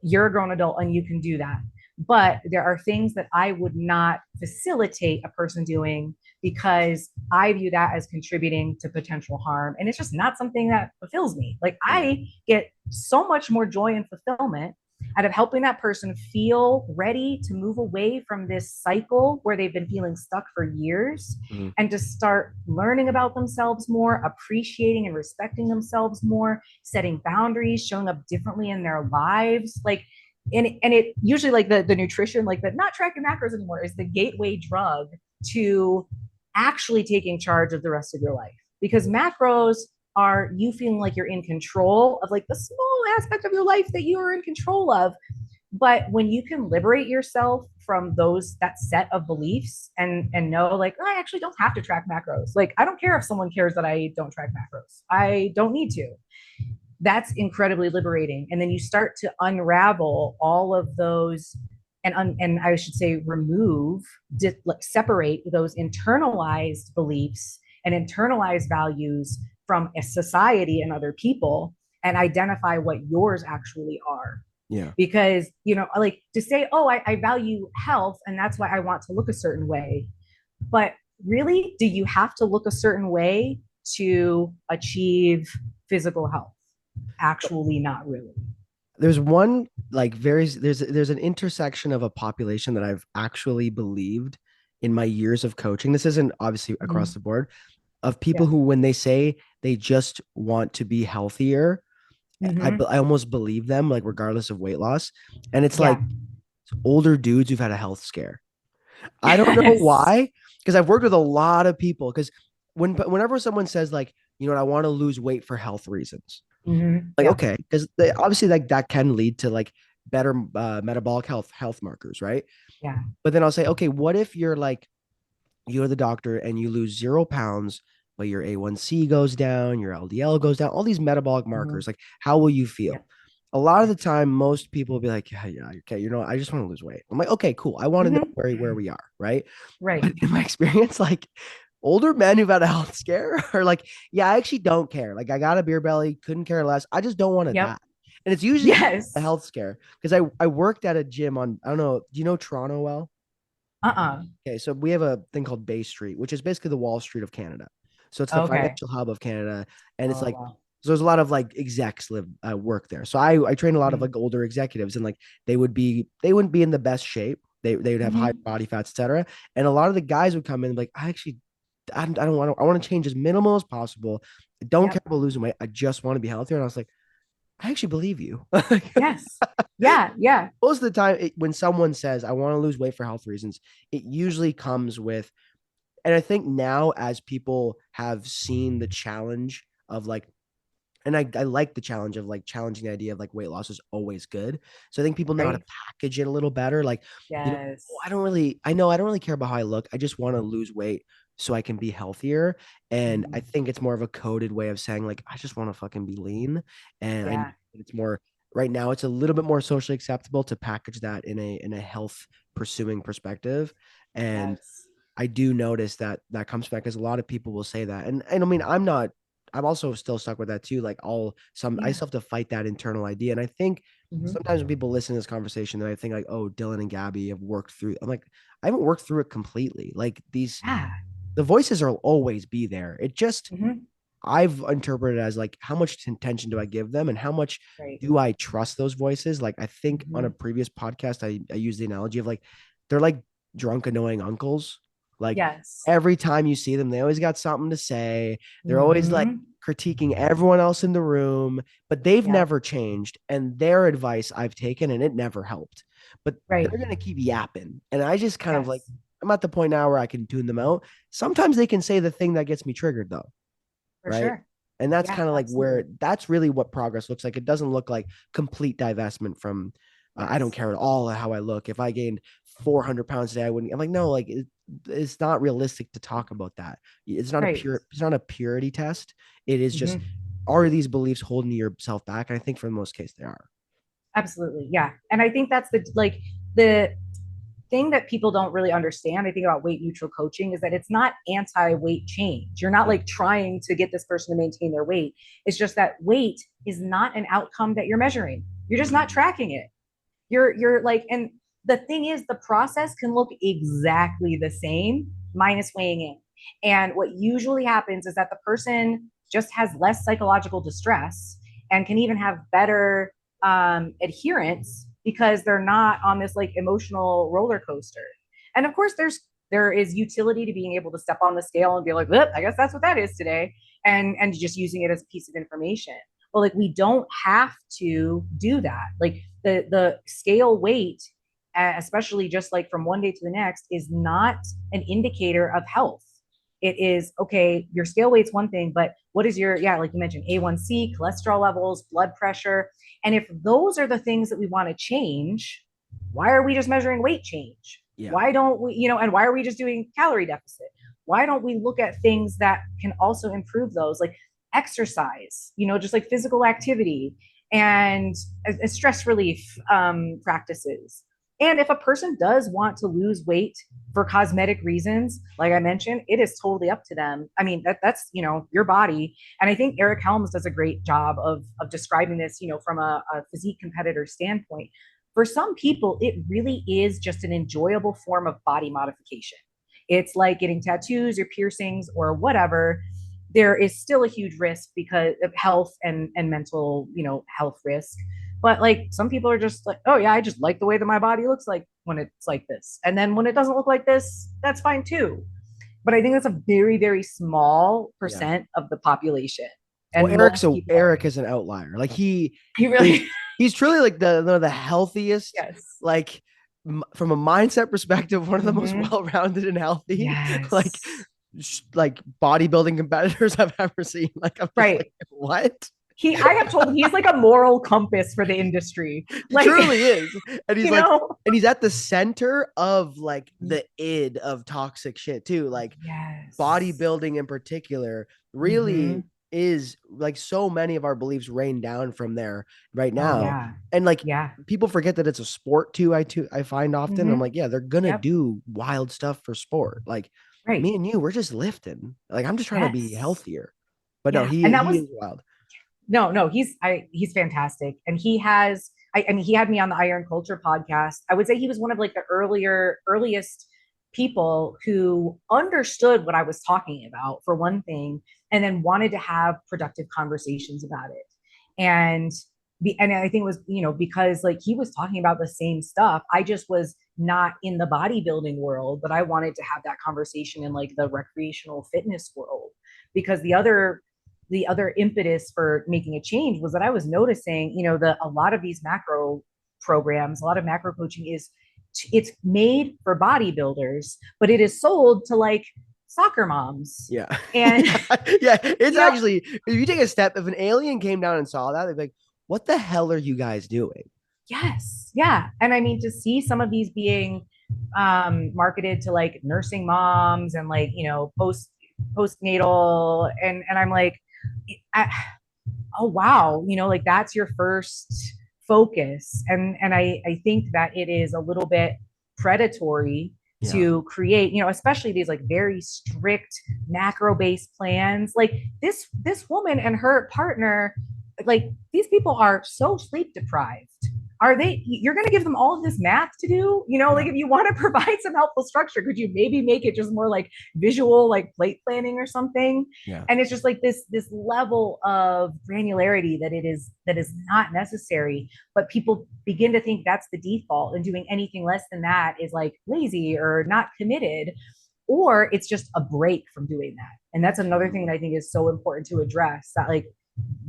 You're a grown adult and you can do that. But there are things that I would not facilitate a person doing because I view that as contributing to potential harm. And it's just not something that fulfills me. Like, I get so much more joy and fulfillment out of helping that person feel ready to move away from this cycle where they've been feeling stuck for years, and to start learning about themselves more, appreciating and respecting themselves more, setting boundaries, showing up differently in their lives. Like, and it usually, like the nutrition, like the not tracking macros anymore, is the gateway drug to actually taking charge of the rest of your life, because macros are you feeling like you're in control of like the small aspect of your life that you are in control of. But when you can liberate yourself from that set of beliefs, and know, like, oh, I actually don't have to track macros. Like, I don't care if someone cares that I don't track macros. I don't need to. That's incredibly liberating. And then you start to unravel all of those, and I should say remove, separate those internalized beliefs and internalized values from a society and other people, and identify what yours actually are. Yeah. Because, like, to say, oh, I value health and that's why I want to look a certain way. But really, do you have to look a certain way to achieve physical health? Actually, not really. There's one like there's an intersection of a population that I've actually believed in my years of coaching. This isn't obviously across the board, of people who, when they say they just want to be healthier, I almost believe them, like regardless of weight loss. And it's like older dudes who've had a health scare. I don't know why, because I've worked with a lot of people. Because whenever someone says like, I want to lose weight for health reasons, like, okay, because obviously like that can lead to like better metabolic health markers, right? Yeah. But then I'll say, okay, what if you're the doctor and you lose 0 pounds, but your A1C goes down, your LDL goes down, all these metabolic markers, like how will you feel? A lot of the time, most people will be like, yeah, okay, I just want to lose weight. I'm like, okay, cool. I want to know where we are, right? Right. But in my experience, like older men who've had a health scare are like, yeah, I actually don't care. Like, I got a beer belly, couldn't care less. I just don't want to die. And it's usually a health scare, because I worked at a gym on, I don't know, do you know Toronto well? Okay, so we have a thing called Bay Street, which is basically the Wall Street of Canada. So it's the financial hub of Canada, and it's like, so there's a lot of like execs work there. So I train a lot of like older executives, and like they wouldn't be in the best shape. They would have high body fats, etc. And a lot of the guys would come in like, I don't want to. I want to change as minimal as possible. I don't care about losing weight. I just want to be healthier. And I was like, I actually believe you. Yes. Yeah. Most of the time, when someone says, I want to lose weight for health reasons, it usually comes with, and I think now as people have seen the challenge of like, and I like the challenge of like challenging the idea of like weight loss is always good. So I think people know how to package it a little better. Like, I don't really care about how I look. I just want to lose weight so I can be healthier. And I think it's more of a coded way of saying like, I just want to fucking be lean. And I know it's more right now, it's a little bit more socially acceptable to package that in a health pursuing perspective. And I do notice that comes back, because a lot of people will say that. And I mean, I'm also still stuck with that too. Like I still have to fight that internal idea. And I think sometimes when people listen to this conversation, I think like, oh, Dylan and Gabby have worked through. I'm like, I haven't worked through it completely. Like the voices will always be there. It just, I've interpreted it as like, how much attention do I give them, and how much do I trust those voices? Like, I think on a previous podcast, I used the analogy of like, they're like drunk, annoying uncles. Like Yes. every time you see them, they always got something to say. They're always like Mm-hmm. critiquing everyone else in the room, but they've Yeah. never changed. And their advice I've taken and it never helped. But Right. they're going to keep yapping. And I just kind of like, Yes. I'm at the point now where I can tune them out. Sometimes they can say the thing that gets me triggered, though, For right? sure. And that's Yeah, kind of like where absolutely. that's really what progress looks like. It doesn't look like complete divestment from, I don't Yes. care at all how I look. If I gained 400 pounds today, I wouldn't. I'm like, no, like it's not realistic to talk about that. Right. It's not a purity test. It is just, Hmm. are these beliefs holding yourself back? And I think for the most case, they are. Absolutely. Yeah. And I think that's the thing that people don't really understand, I think, about weight neutral coaching is that it's not anti weight change. You're not Yeah. like trying to get this person to maintain their weight. It's just that weight is not an outcome that you're measuring. You're just not Mhm. tracking it. You're like, and the thing is, the process can look exactly the same minus weighing in. And what usually happens is that the person just has less psychological distress and can even have better adherence because they're not on this like emotional roller coaster. And of course, there is utility to being able to step on the scale and be like, I guess that's what that is today, and just using it as a piece of information. But like, we don't have to do that. Like, the scale weight, especially just like from one day to the next, is not an indicator of health. It is, okay, your scale weight's one thing, but what is your, yeah, like you mentioned, A1C, cholesterol levels, blood pressure. And if those are the things that we want to change, why are we just measuring weight change? Yeah. Why don't we, and why are we just doing calorie deficit? Why don't we look at things that can also improve those, like exercise, just like physical activity and stress relief practices. And if a person does want to lose weight for cosmetic reasons, like I mentioned, it is totally up to them. I mean, that's your body. And I think Eric Helms does a great job of describing this, from a physique competitor standpoint. For some people, it really is just an enjoyable form of body modification. It's like getting tattoos or piercings or whatever. There is still a huge risk because of health and mental, health risk. But like, some people are just like, oh yeah, I just like the way that my body looks like when it's like this. And then when it doesn't look like this, that's fine too. But I think that's a very, very small Yeah. percent of the population. Well, And most people Eric is an outlier. Like he is really he's truly like one of the healthiest, yes. like from a mindset perspective, one of the most Mm-hmm. well-rounded and healthy, like Yes. like bodybuilding competitors I've ever seen. Like I'm just like, Right. what? I have told him he's like a moral compass for the industry. He Like, truly is. And he's you like, know, and he's at the center of like the id of toxic shit too. Like yes. bodybuilding in particular Mm-hmm. really is like so many of our beliefs rain down from there right Oh now. yeah. And like Yeah. people forget that it's a sport too. I find often I'm Mm-hmm. like, yeah, they're gonna Yep. do wild stuff for sport. Like Right. me and you, we're just lifting. Like I'm just trying to be Yes. healthier. But no, Yeah. And that he was is wild. no, he's fantastic. And I mean, he had me on the Iron Culture podcast. I would say he was one of like the earliest people who understood what I was talking about, for one thing, and then wanted to have productive conversations about it. And and I think it was, because like he was talking about the same stuff. I just was not in the bodybuilding world, but I wanted to have that conversation in like the recreational fitness world, because the other impetus for making a change was that I was noticing, a lot of these macro programs, a lot of macro coaching it's made for bodybuilders, but it is sold to like soccer moms. Yeah. And Yeah. It's you know, actually, if you take a step, if an alien came down and saw that, they'd be like, what the hell are you guys doing? yes, yeah. And I mean, to see some of these being marketed to like nursing moms and like, postnatal, and I'm like, I, oh wow, like that's your first focus. And I think that it is a little bit predatory Yeah. to create, especially these like very strict macro based plans. Like, this woman and her partner, like, these people are so sleep deprived. you're going to give them all of this math to do, like Yeah. if you want to provide some helpful structure, could you maybe make it just more like visual, like plate planning or something? Yeah. And it's just like this level of granularity that is not necessary, but people begin to think that's the default, and doing anything less than that is like lazy or not committed, or it's just a break from doing that. And that's another thing that I think is so important to address, that like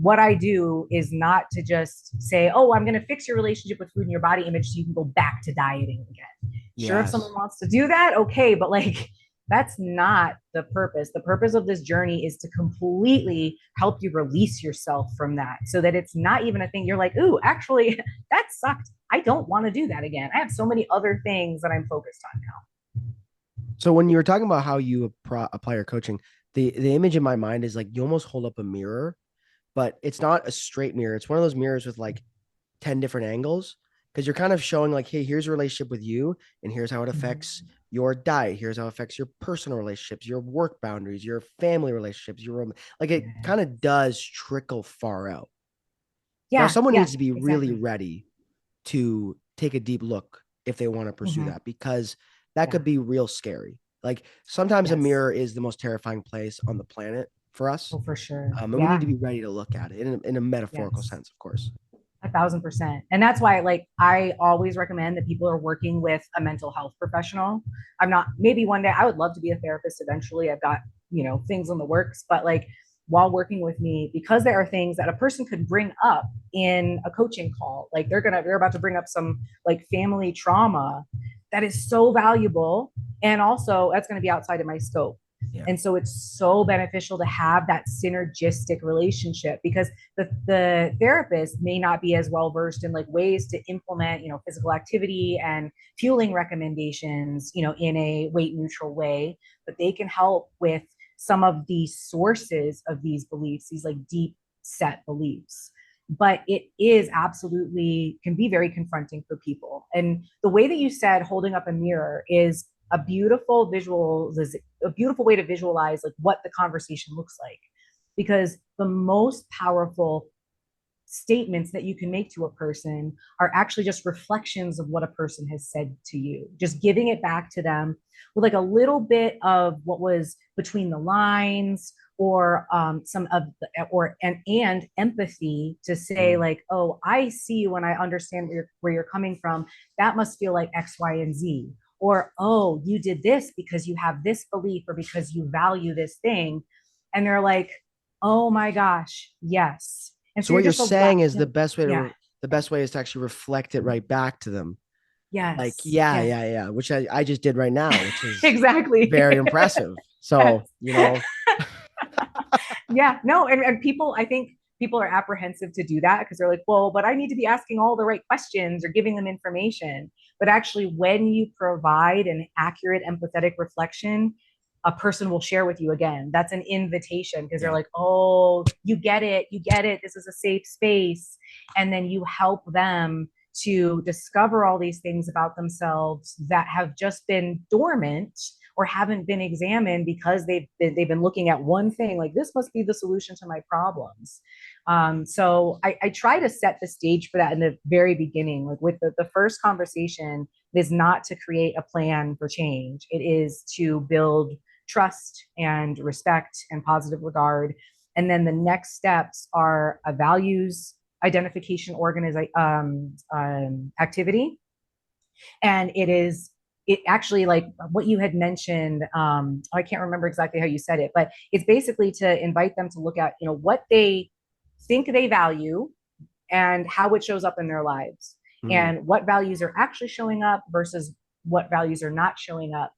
what I do is not to just say, oh, I'm going to fix your relationship with food and your body image so you can go back to dieting again. Sure, if someone Yes. wants to do that, okay, but like that's not the purpose. The purpose of this journey is to completely help you release yourself from that, so that it's not even a thing you're like, ooh, actually, that sucked. I don't want to do that again. I have so many other things that I'm focused on now. So when you were talking about how you apply your coaching, the image in my mind is like you almost hold up a mirror, but it's not a straight mirror. It's one of those mirrors with like 10 different angles, because you're kind of showing like, hey, here's a relationship with you, and here's how it affects Mm-hmm. your diet. Here's how it affects your personal relationships, your work boundaries, your family relationships, like it kind of does trickle far out. Now, Yeah, someone yeah, needs to be really exactly. ready to take a deep look if they want to pursue Mm-hmm. that, because that Yeah. could be real scary. Like sometimes a Yes. mirror is the most terrifying place on the planet for us. Oh, for sure. And we need Yeah. to be ready to look at it in a metaphorical Yes. sense, of course. 1,000%. And that's why, like, I always recommend that people are working with a mental health professional. I'm not, maybe one day I would love to be a therapist eventually. I've got, things in the works, but like, while working with me, because there are things that a person could bring up in a coaching call, like they're about to bring up some like family trauma that is so valuable. And also that's going to be outside of my scope. Yeah. And so it's so beneficial to have that synergistic relationship, because the therapist may not be as well versed in like ways to implement, physical activity and fueling recommendations, in a weight neutral way, but they can help with some of the sources of these beliefs, these like deep set beliefs. But it is absolutely can be very confronting for people. And the way that you said holding up a mirror is a beautiful way to visualize like what the conversation looks like, because the most powerful statements that you can make to a person are actually just reflections of what a person has said to you, just giving it back to them with like a little bit of what was between the lines, or some of the, or and empathy to say Mm. like, oh, I see you and I understand where you're coming from. That must feel like X, Y, and Z. Or, oh, you did this because you have this belief or because you value this thing. And they're like, oh my gosh, yes. And So so you're what you're just saying is yeah, the best way is to actually reflect it right back to them. Like, yes, yeah, yes, yeah, yeah, which I just did right now, which is exactly. very impressive. Yes. So, Yeah, no, and people, I think people are apprehensive to do that because they're like, well, but I need to be asking all the right questions or giving them information. But actually, when you provide an accurate, empathetic reflection, a person will share with you again. That's an invitation, because they're yeah. like, oh, you get it, you get it. This is a safe space. And then you help them to discover all these things about themselves that have just been dormant or haven't been examined because they've been looking at one thing, like this must be the solution to my problems. So I try to set the stage for that in the very beginning, like with the first conversation is not to create a plan for change. It is to build trust and respect and positive regard. And then the next steps are a values identification activity. And it actually, like what you had mentioned, I can't remember exactly how you said it, but it's basically to invite them to look at, what they think they value and how it shows up in their lives, Mm. and what values are actually showing up versus what values are not showing up.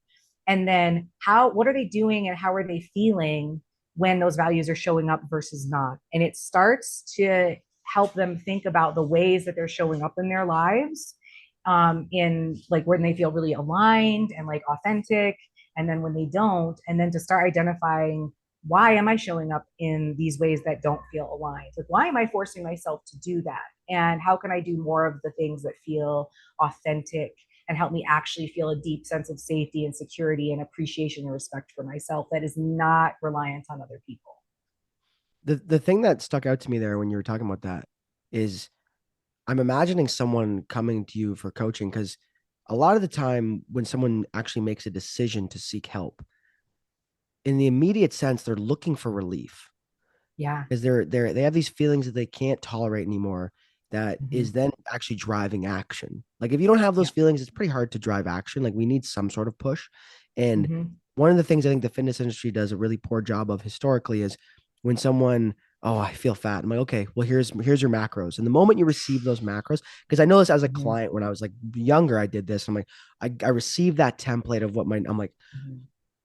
And then what are they doing and how are they feeling when those values are showing up versus not. And it starts to help them think about the ways that they're showing up in their lives, in like when they feel really aligned and like authentic, and then when they don't, and then to start identifying, why am I showing up in these ways that don't feel aligned? Like, why am I forcing myself to do that? And how can I do more of the things that feel authentic and help me actually feel a deep sense of safety and security and appreciation and respect for myself that is not reliant on other people? The thing that stuck out to me there when you were talking about that is I'm imagining someone coming to you for coaching because a lot of the time when someone actually makes a decision to seek help, in the immediate sense, they're looking for relief Yeah. because they have these feelings that they can't tolerate anymore. That is Hmm. then actually driving action. Like if you don't have those Yeah. feelings, it's pretty hard to drive action. Like we need some sort of push. And Hmm. one of the things I think the fitness industry does a really poor job of historically is when someone, oh, I feel fat. I'm like, okay, well, here's your macros. And the moment you receive those macros, because I know this as a Hmm. client when I was like younger, I did this. I'm like, I received that template of what I'm like, Hmm.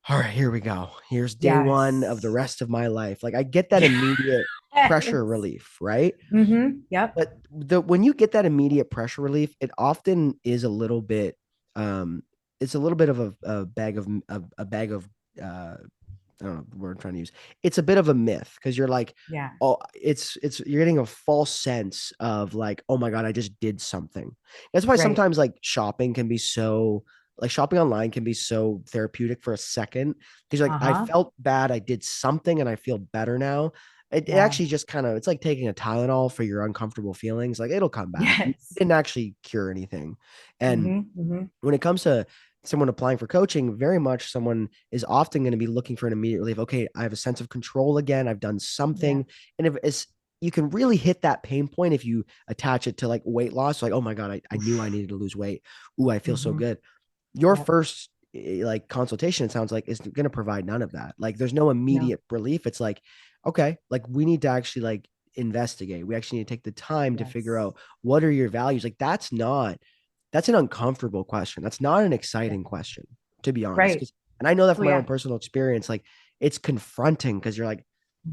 all right, here we go. Here's day one of the Yes. rest of my life. Like I get that immediate pressure Yes. relief, right? Yep. But when you get that immediate pressure relief, it often is a little bit, um, it's a little bit of a bag of I don't know the word I'm trying to use. It's a bit of a myth because you're like, Yeah. oh, it's you're getting a false sense of like, oh my God, I just did something. That's why Right. sometimes like shopping can be so like shopping online can be so therapeutic for a second because like I Uh-huh. felt bad, I did something and I feel better now. It Yeah. actually just kind of it's like taking a Tylenol for your uncomfortable feelings. Like it'll come back. You Yes. didn't actually cure anything. And Hmm. when it comes to someone applying for coaching, very much someone is often going to be looking for an immediate relief. Okay, I have a sense of control again. I've done Yeah. something. And if it's you can really hit that pain point if you attach it to like weight loss, like, oh my God, I knew I Oof. needed to lose weight. Ooh, I feel so Hmm. good. Your Yep. first like consultation, it sounds like, is going to provide none of that. Like there's no No. immediate relief. It's like, okay, like we need to actually like investigate. We actually need to take the time to figure Yes. out what are your values. Like that's an uncomfortable question. That's not an Yeah. exciting question, to be honest. Right. Because, and I know that Oh from my own yeah. personal experience, like it's confronting because you're like,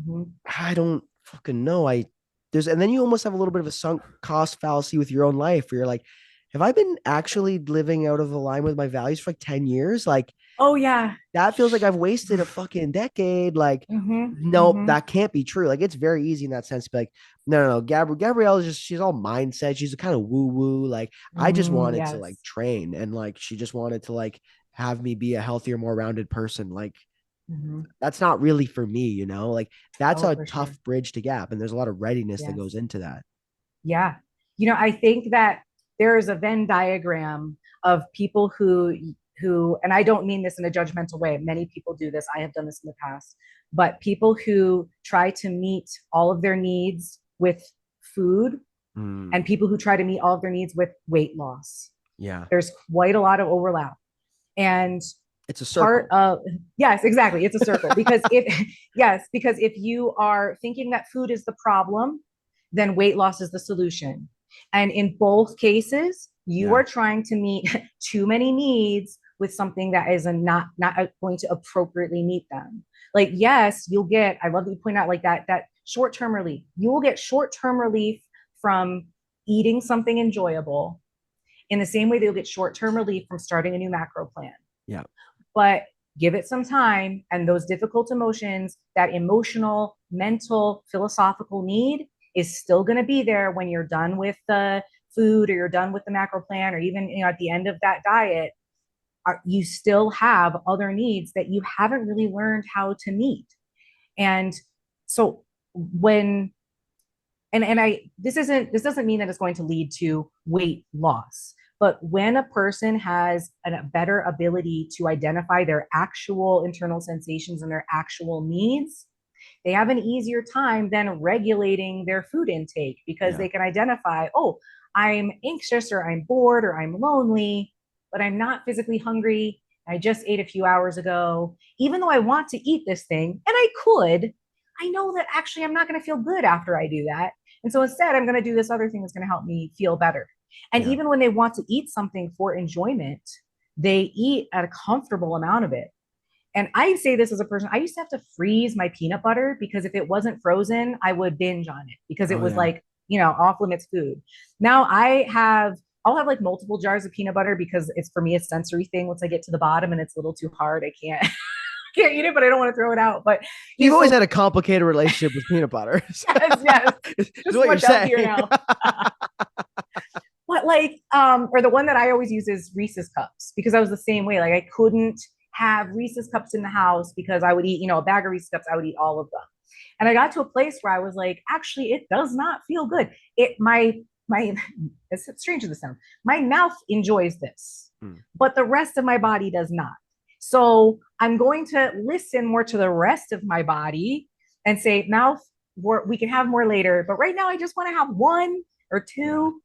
Hmm. I don't fucking know. And then you almost have a little bit of a sunk cost fallacy with your own life where you're like, have I been actually living out of the line with my values for like 10 years? Like, Oh yeah. that feels like I've wasted a fucking decade. Like, Hmm. nope, Hmm. that can't be true. Like, it's very easy in that sense to be like, no. Gabrielle is just, she's all mindset. She's a kind of woo woo. Like, I just wanted to like Yes. train and like, she just wanted to like have me be a healthier, more rounded person. Like, Hmm. that's not really for me, Like, that's Oh, a for tough sure. bridge to gap. And there's a lot of readiness that goes Yes. into that. Yeah. I think that there is a Venn diagram of people and I don't mean this in a judgmental way. Many people do this. I have done this in the past, but people who try to meet all of their needs with food and Mm, people who try to meet all of their needs with weight loss. yeah. There's quite a lot of overlap. And It's a part circle. of yes, exactly, it's a circle because if yes, because if you are thinking that food is the problem, then weight loss is the solution. And in both cases you Yeah. are trying to meet too many needs with something that is not going to appropriately meet them. Like yes, you'll get, I love that you point out like that short-term relief, you will get short-term relief from eating something enjoyable in the same way that you'll get short-term relief from starting a new macro plan. Yeah. But give it some time, and those difficult emotions, that emotional, mental, philosophical need is still going to be there when you're done with the food or you're done with the macro plan or even at the end of that diet. You still have other needs that you haven't really learned how to meet. And so when and I this doesn't mean that it's going to lead to weight loss, but when a person has a better ability to identify their actual internal sensations and their actual needs, they have an easier time than regulating their food intake because Yeah. they can identify, oh, I'm anxious or I'm bored or I'm lonely, but I'm not physically hungry. I just ate a few hours ago. Even though I want to eat this thing, and I could, I know that actually I'm not going to feel good after I do that. And so instead, I'm going to do this other thing that's going to help me feel better. And Yeah. even when they want to eat something for enjoyment, they eat at a comfortable amount of it. And I say this as a person, I used to have to freeze my peanut butter because if it wasn't frozen, I would binge on it because it Oh, was yeah. like, off limits food. Now I'll have like multiple jars of peanut butter because it's for me a sensory thing. Once I get to the bottom and it's a little too hard, I can't can't eat it, but I don't want to throw it out. But You've always so had a complicated relationship with peanut butter. yes, yes. is Just what you're much healthier saying. now. But like, or the one that I always use is Reese's cups because I was the same way. Like I couldn't have Reese's cups in the house because I would eat, a bag of Reese's cups, I would eat all of them. And I got to a place where I was like, actually, it does not feel good. My my it's strange as this sounds, my mouth enjoys this, Mm. but the rest of my body does not. So I'm going to listen more to the rest of my body and say, mouth, we can have more later, but right now I just want to have one or Yeah. two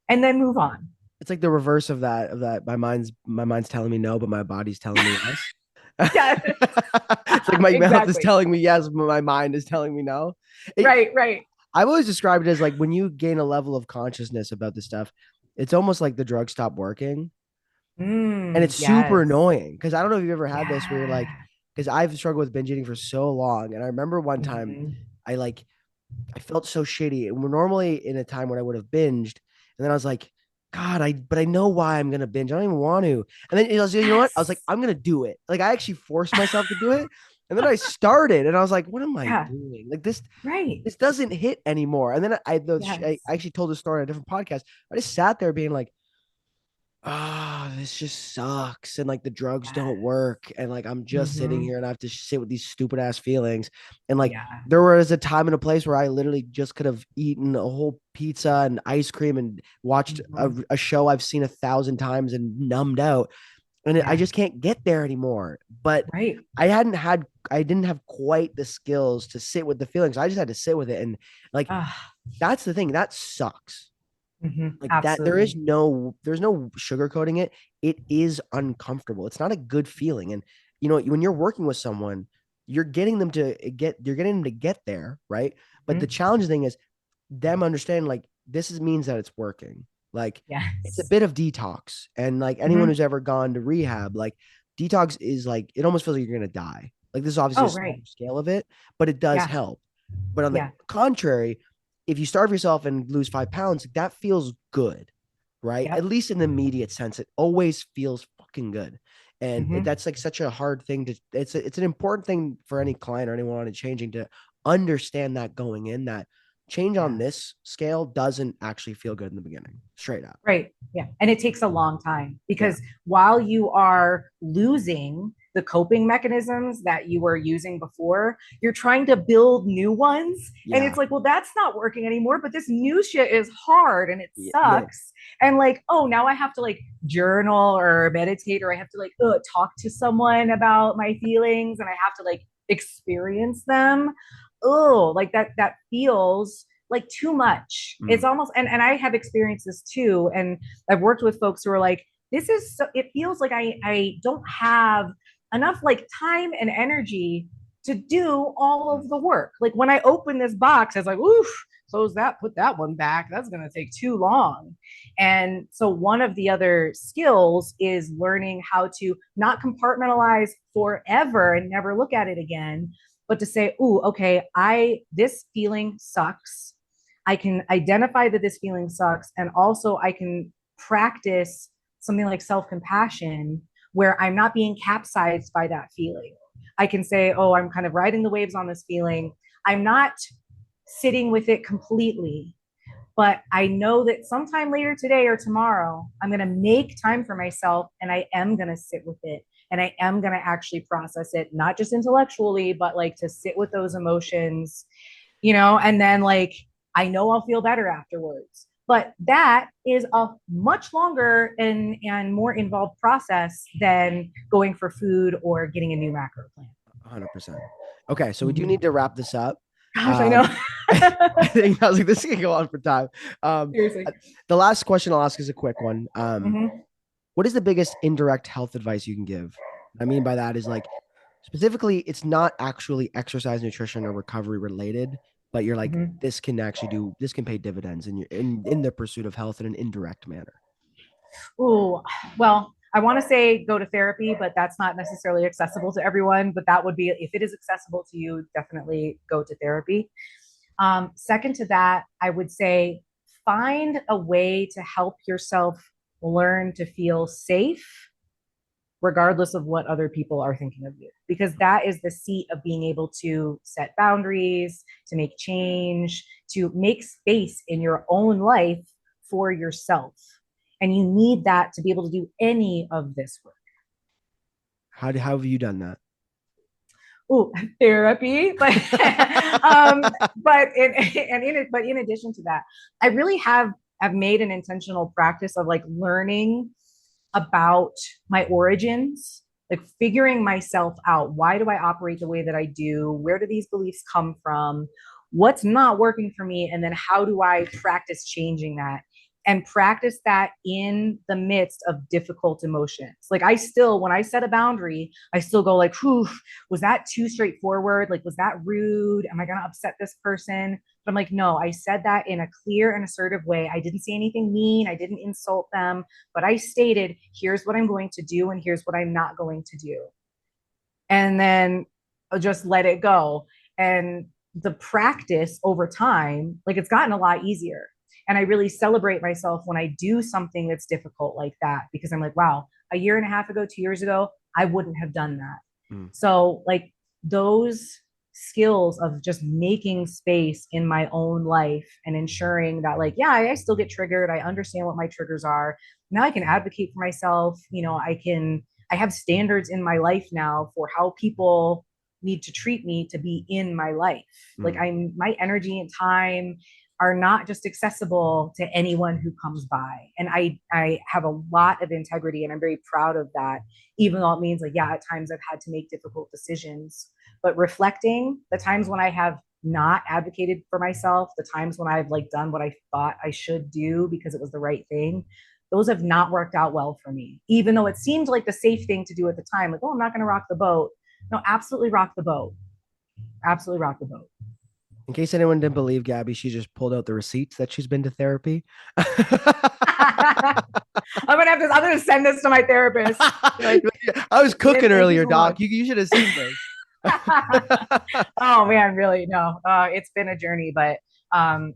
and then move on. It's like the reverse of that. My mind's telling me no, but my body's telling me yes. Yes. It's like my mouth is Exactly. telling me yes, but my mind is telling me no. It, Right, right. I've always described it as like when you gain a level of consciousness about this stuff, it's almost like the drug stopped working. And it's super Yes. annoying because I don't know if you've ever had this where you're like, Yeah. because I've struggled with binge eating for so long. And I remember one time Mm-hmm. I like, I felt so shitty. And we're normally in a time when I would have binged. And then I was like, God, but I know why I'm going to binge. I don't even want to. And then I was, you know what? I was like, Yes. I'm going to do it. Like I actually forced myself to do it. And then I started and I was like, what am I Yeah. doing? Like this, Right. this doesn't hit anymore. And then I Yes. actually told a story on a different podcast. I just sat there being like, this just sucks. And like the drugs don't work. And like I'm just sitting Mm-hmm. here and I have to sit with these stupid ass feelings. And like Yeah. there was a time and a place where I literally just could have eaten a whole pizza and ice cream and watched a, Mm-hmm. a show I've seen 1,000 times and numbed out. And I Yeah. just can't get there anymore. But Right. I didn't have quite the skills to sit with the feelings. I just had to sit with it. And like, Ah, that's the thing that sucks like that absolutely. there's no sugarcoating it. It is uncomfortable. It's not a good feeling. And when you're working with someone, you're getting them to get there, right? But the Mhm. challenging thing is them understanding like means that it's working. Like it's a Yes. bit of detox. And like anyone Hmm. who's ever gone to rehab, like detox is like it almost feels like you're gonna die. Like this is obviously a Oh, smaller right. scale of it, but it does Yeah. help. But on the Yeah. contrary, if you starve yourself and lose 5 pounds, that feels good, right? At Yep. least in the immediate sense, it always feels fucking good. And Hmm. that's like such a hard thing it's an important thing for any client or anyone on it changing to understand that going in that change on Yeah. this scale doesn't actually feel good in the beginning, straight up. Right. Yeah. And it takes a long time Yeah. because while you are losing the coping mechanisms that you were using before, you're trying to build new ones. And Yeah. it's like, well, that's not working anymore, but this new shit is hard and it Yeah. Yeah. sucks. And like, oh, now I have to like journal or meditate or I have to like talk to someone about my feelings and I have to like experience them. Oh, like that feels like too much. It's Mm. almost and I have experienced this too. And I've worked with folks who are like, this is so it feels like I don't have enough like time and energy to do all of the work. Like when I open this box, it's like, oof, close that, put that one back. That's gonna take too long. And so one of the other skills is learning how to not compartmentalize forever and never look at it again, but to say, ooh, okay, this feeling sucks. I can identify that this feeling sucks. And also, I can practice something like self compassion where I'm not being capsized by that feeling. I can say, oh, I'm kind of riding the waves on this feeling. I'm not sitting with it completely, but I know that sometime later today or tomorrow, I'm going to make time for myself and I am going to sit with it and I am going to actually process it, not just intellectually, but like to sit with those emotions, and then like I know I'll feel better afterwards. But that is a much longer and more involved process than going for food or getting a new macro plan. 100%. Okay, so we do Mm-hmm. need to wrap this up. Gosh, I know. Um, I think I was like, this can go on for time. Um, Seriously. the last question I'll ask is a quick one. Mm-hmm. What is the biggest indirect health advice you can give? What I mean by that is like specifically, it's not actually exercise, nutrition, or recovery related, but you're like, Mm-hmm. this can pay dividends in the pursuit of health in an indirect manner. Oh, well, I want to say go to therapy, but that's not necessarily accessible to everyone. But that would be, if it is accessible to you, definitely go to therapy. Second to that, I would say find a way to help yourself learn to feel safe, regardless of what other people are thinking of you, because that is the seat of being able to set boundaries, to make change, to make space in your own life for yourself. And you need that to be able to do any of this work. How have you done that? Ooh, therapy, but but in addition to that, I really have have made an intentional practice of like learning about my origins, like figuring myself out. Why do I operate the way that I do? Where do these beliefs come from? What's not working for me? And then how do I practice changing that? And practice that in the midst of difficult emotions. Like I still, when I set a boundary, I still go like, whew, was that too straightforward? Like, was that rude? Am I going to upset this person? But I'm like, no, I said that in a clear and assertive way. I didn't say anything mean. I didn't insult them, but I stated, here's what I'm going to do and here's what I'm not going to do. And then I'll just let it go. And the practice over time, like it's gotten a lot easier. And I really celebrate myself when I do something that's difficult like that, because I'm like, wow, a year and a half ago, 2 years ago, I wouldn't have done that. So like those skills of just making space in my own life and ensuring that like, yeah, I still get triggered. I understand what my triggers are. Now I can advocate for myself. You know, I have standards in my life now for how people need to treat me to be in my life. Like my energy and time are not just accessible to anyone who comes by. And I have a lot of integrity and I'm very proud of that, even though it means like, yeah, at times I've had to make difficult decisions, but reflecting the times when I have not advocated for myself, the times when I've like done what I thought I should do because it was the right thing, those have not worked out well for me, even though it seemed like the safe thing to do at the time. Like, oh, I'm not going to rock the boat. No, absolutely rock the boat. Absolutely rock the boat. In case anyone didn't believe Gabby, she just pulled out the receipts that she's been to therapy. I'm gonna send this to my therapist. Like, I was cooking earlier, Doc. You should have seen this. Oh man, really? No, it's been a journey, but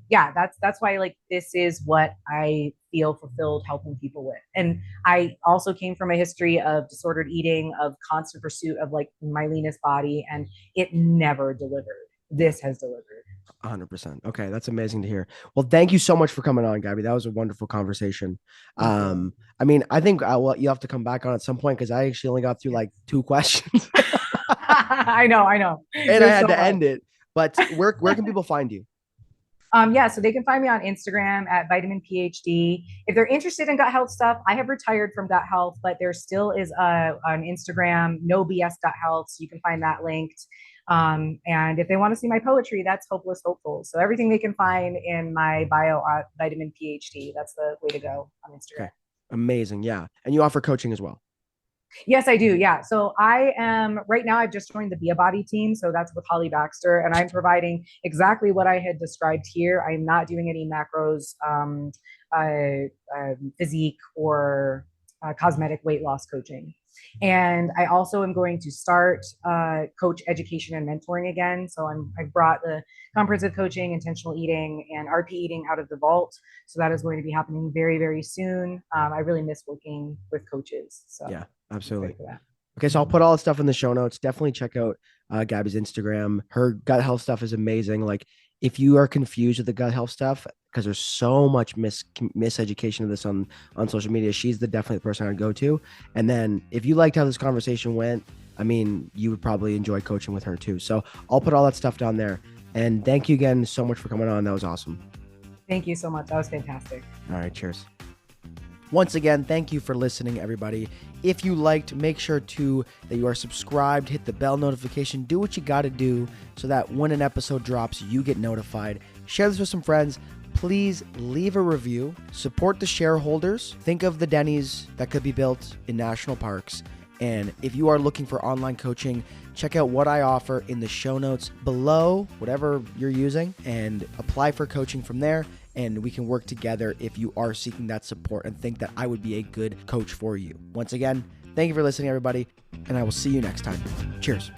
yeah, that's why like this is what I feel fulfilled helping people with. And I also came from a history of disordered eating, of constant pursuit of like my leanest body, and it never delivered. This has delivered. 100%. Okay, that's amazing to hear. Well, thank you so much for coming on, Gabby. That was a wonderful conversation. I mean, I think you have to come back on at some point because I actually only got through like 2 questions. I know. And I had to end it. But where can people find you? Yeah, so they can find me on Instagram at Vitamin PhD. If they're interested in gut health stuff, I have retired from gut health, but there still is on Instagram, no BS gut health. So you can find that linked. And if they want to see my poetry, that's Hopeless Hopeful. So everything they can find in my bio at Vitamin PhD. That's the way to go on Instagram. Okay. Amazing. Yeah. And you offer coaching as well. Yes, I do. Yeah. So I am right now, I've just joined the Be a Body team. So that's with Holly Baxter, and I'm providing exactly what I had described here. I'm not doing any macros, physique or cosmetic weight loss coaching. And I also am going to start coach education and mentoring again. So I've brought the comprehensive coaching, intentional eating, and RP eating out of the vault. So that is going to be happening very, very soon. I really miss working with coaches. So yeah, absolutely. Okay, so I'll put all the stuff in the show notes. Definitely check out Gabby's Instagram. Her gut health stuff is amazing. Like if you are confused with the gut health stuff, because there's so much miseducation of this on social media, she's definitely the person I'd go to. And then if you liked how this conversation went, I mean, you would probably enjoy coaching with her too. So I'll put all that stuff down there. And thank you again so much for coming on. That was awesome. Thank you so much. That was fantastic. All right, cheers. Once again, thank you for listening, everybody. If you liked, make sure that you are subscribed, hit the bell notification, do what you got to do so that when an episode drops, you get notified. Share this with some friends. Please leave a review. Support the shareholders. Think of the Denny's that could be built in national parks. And if you are looking for online coaching, check out what I offer in the show notes below, whatever you're using, and apply for coaching from there. And we can work together if you are seeking that support and think that I would be a good coach for you. Once again, thank you for listening, everybody, and I will see you next time. Cheers.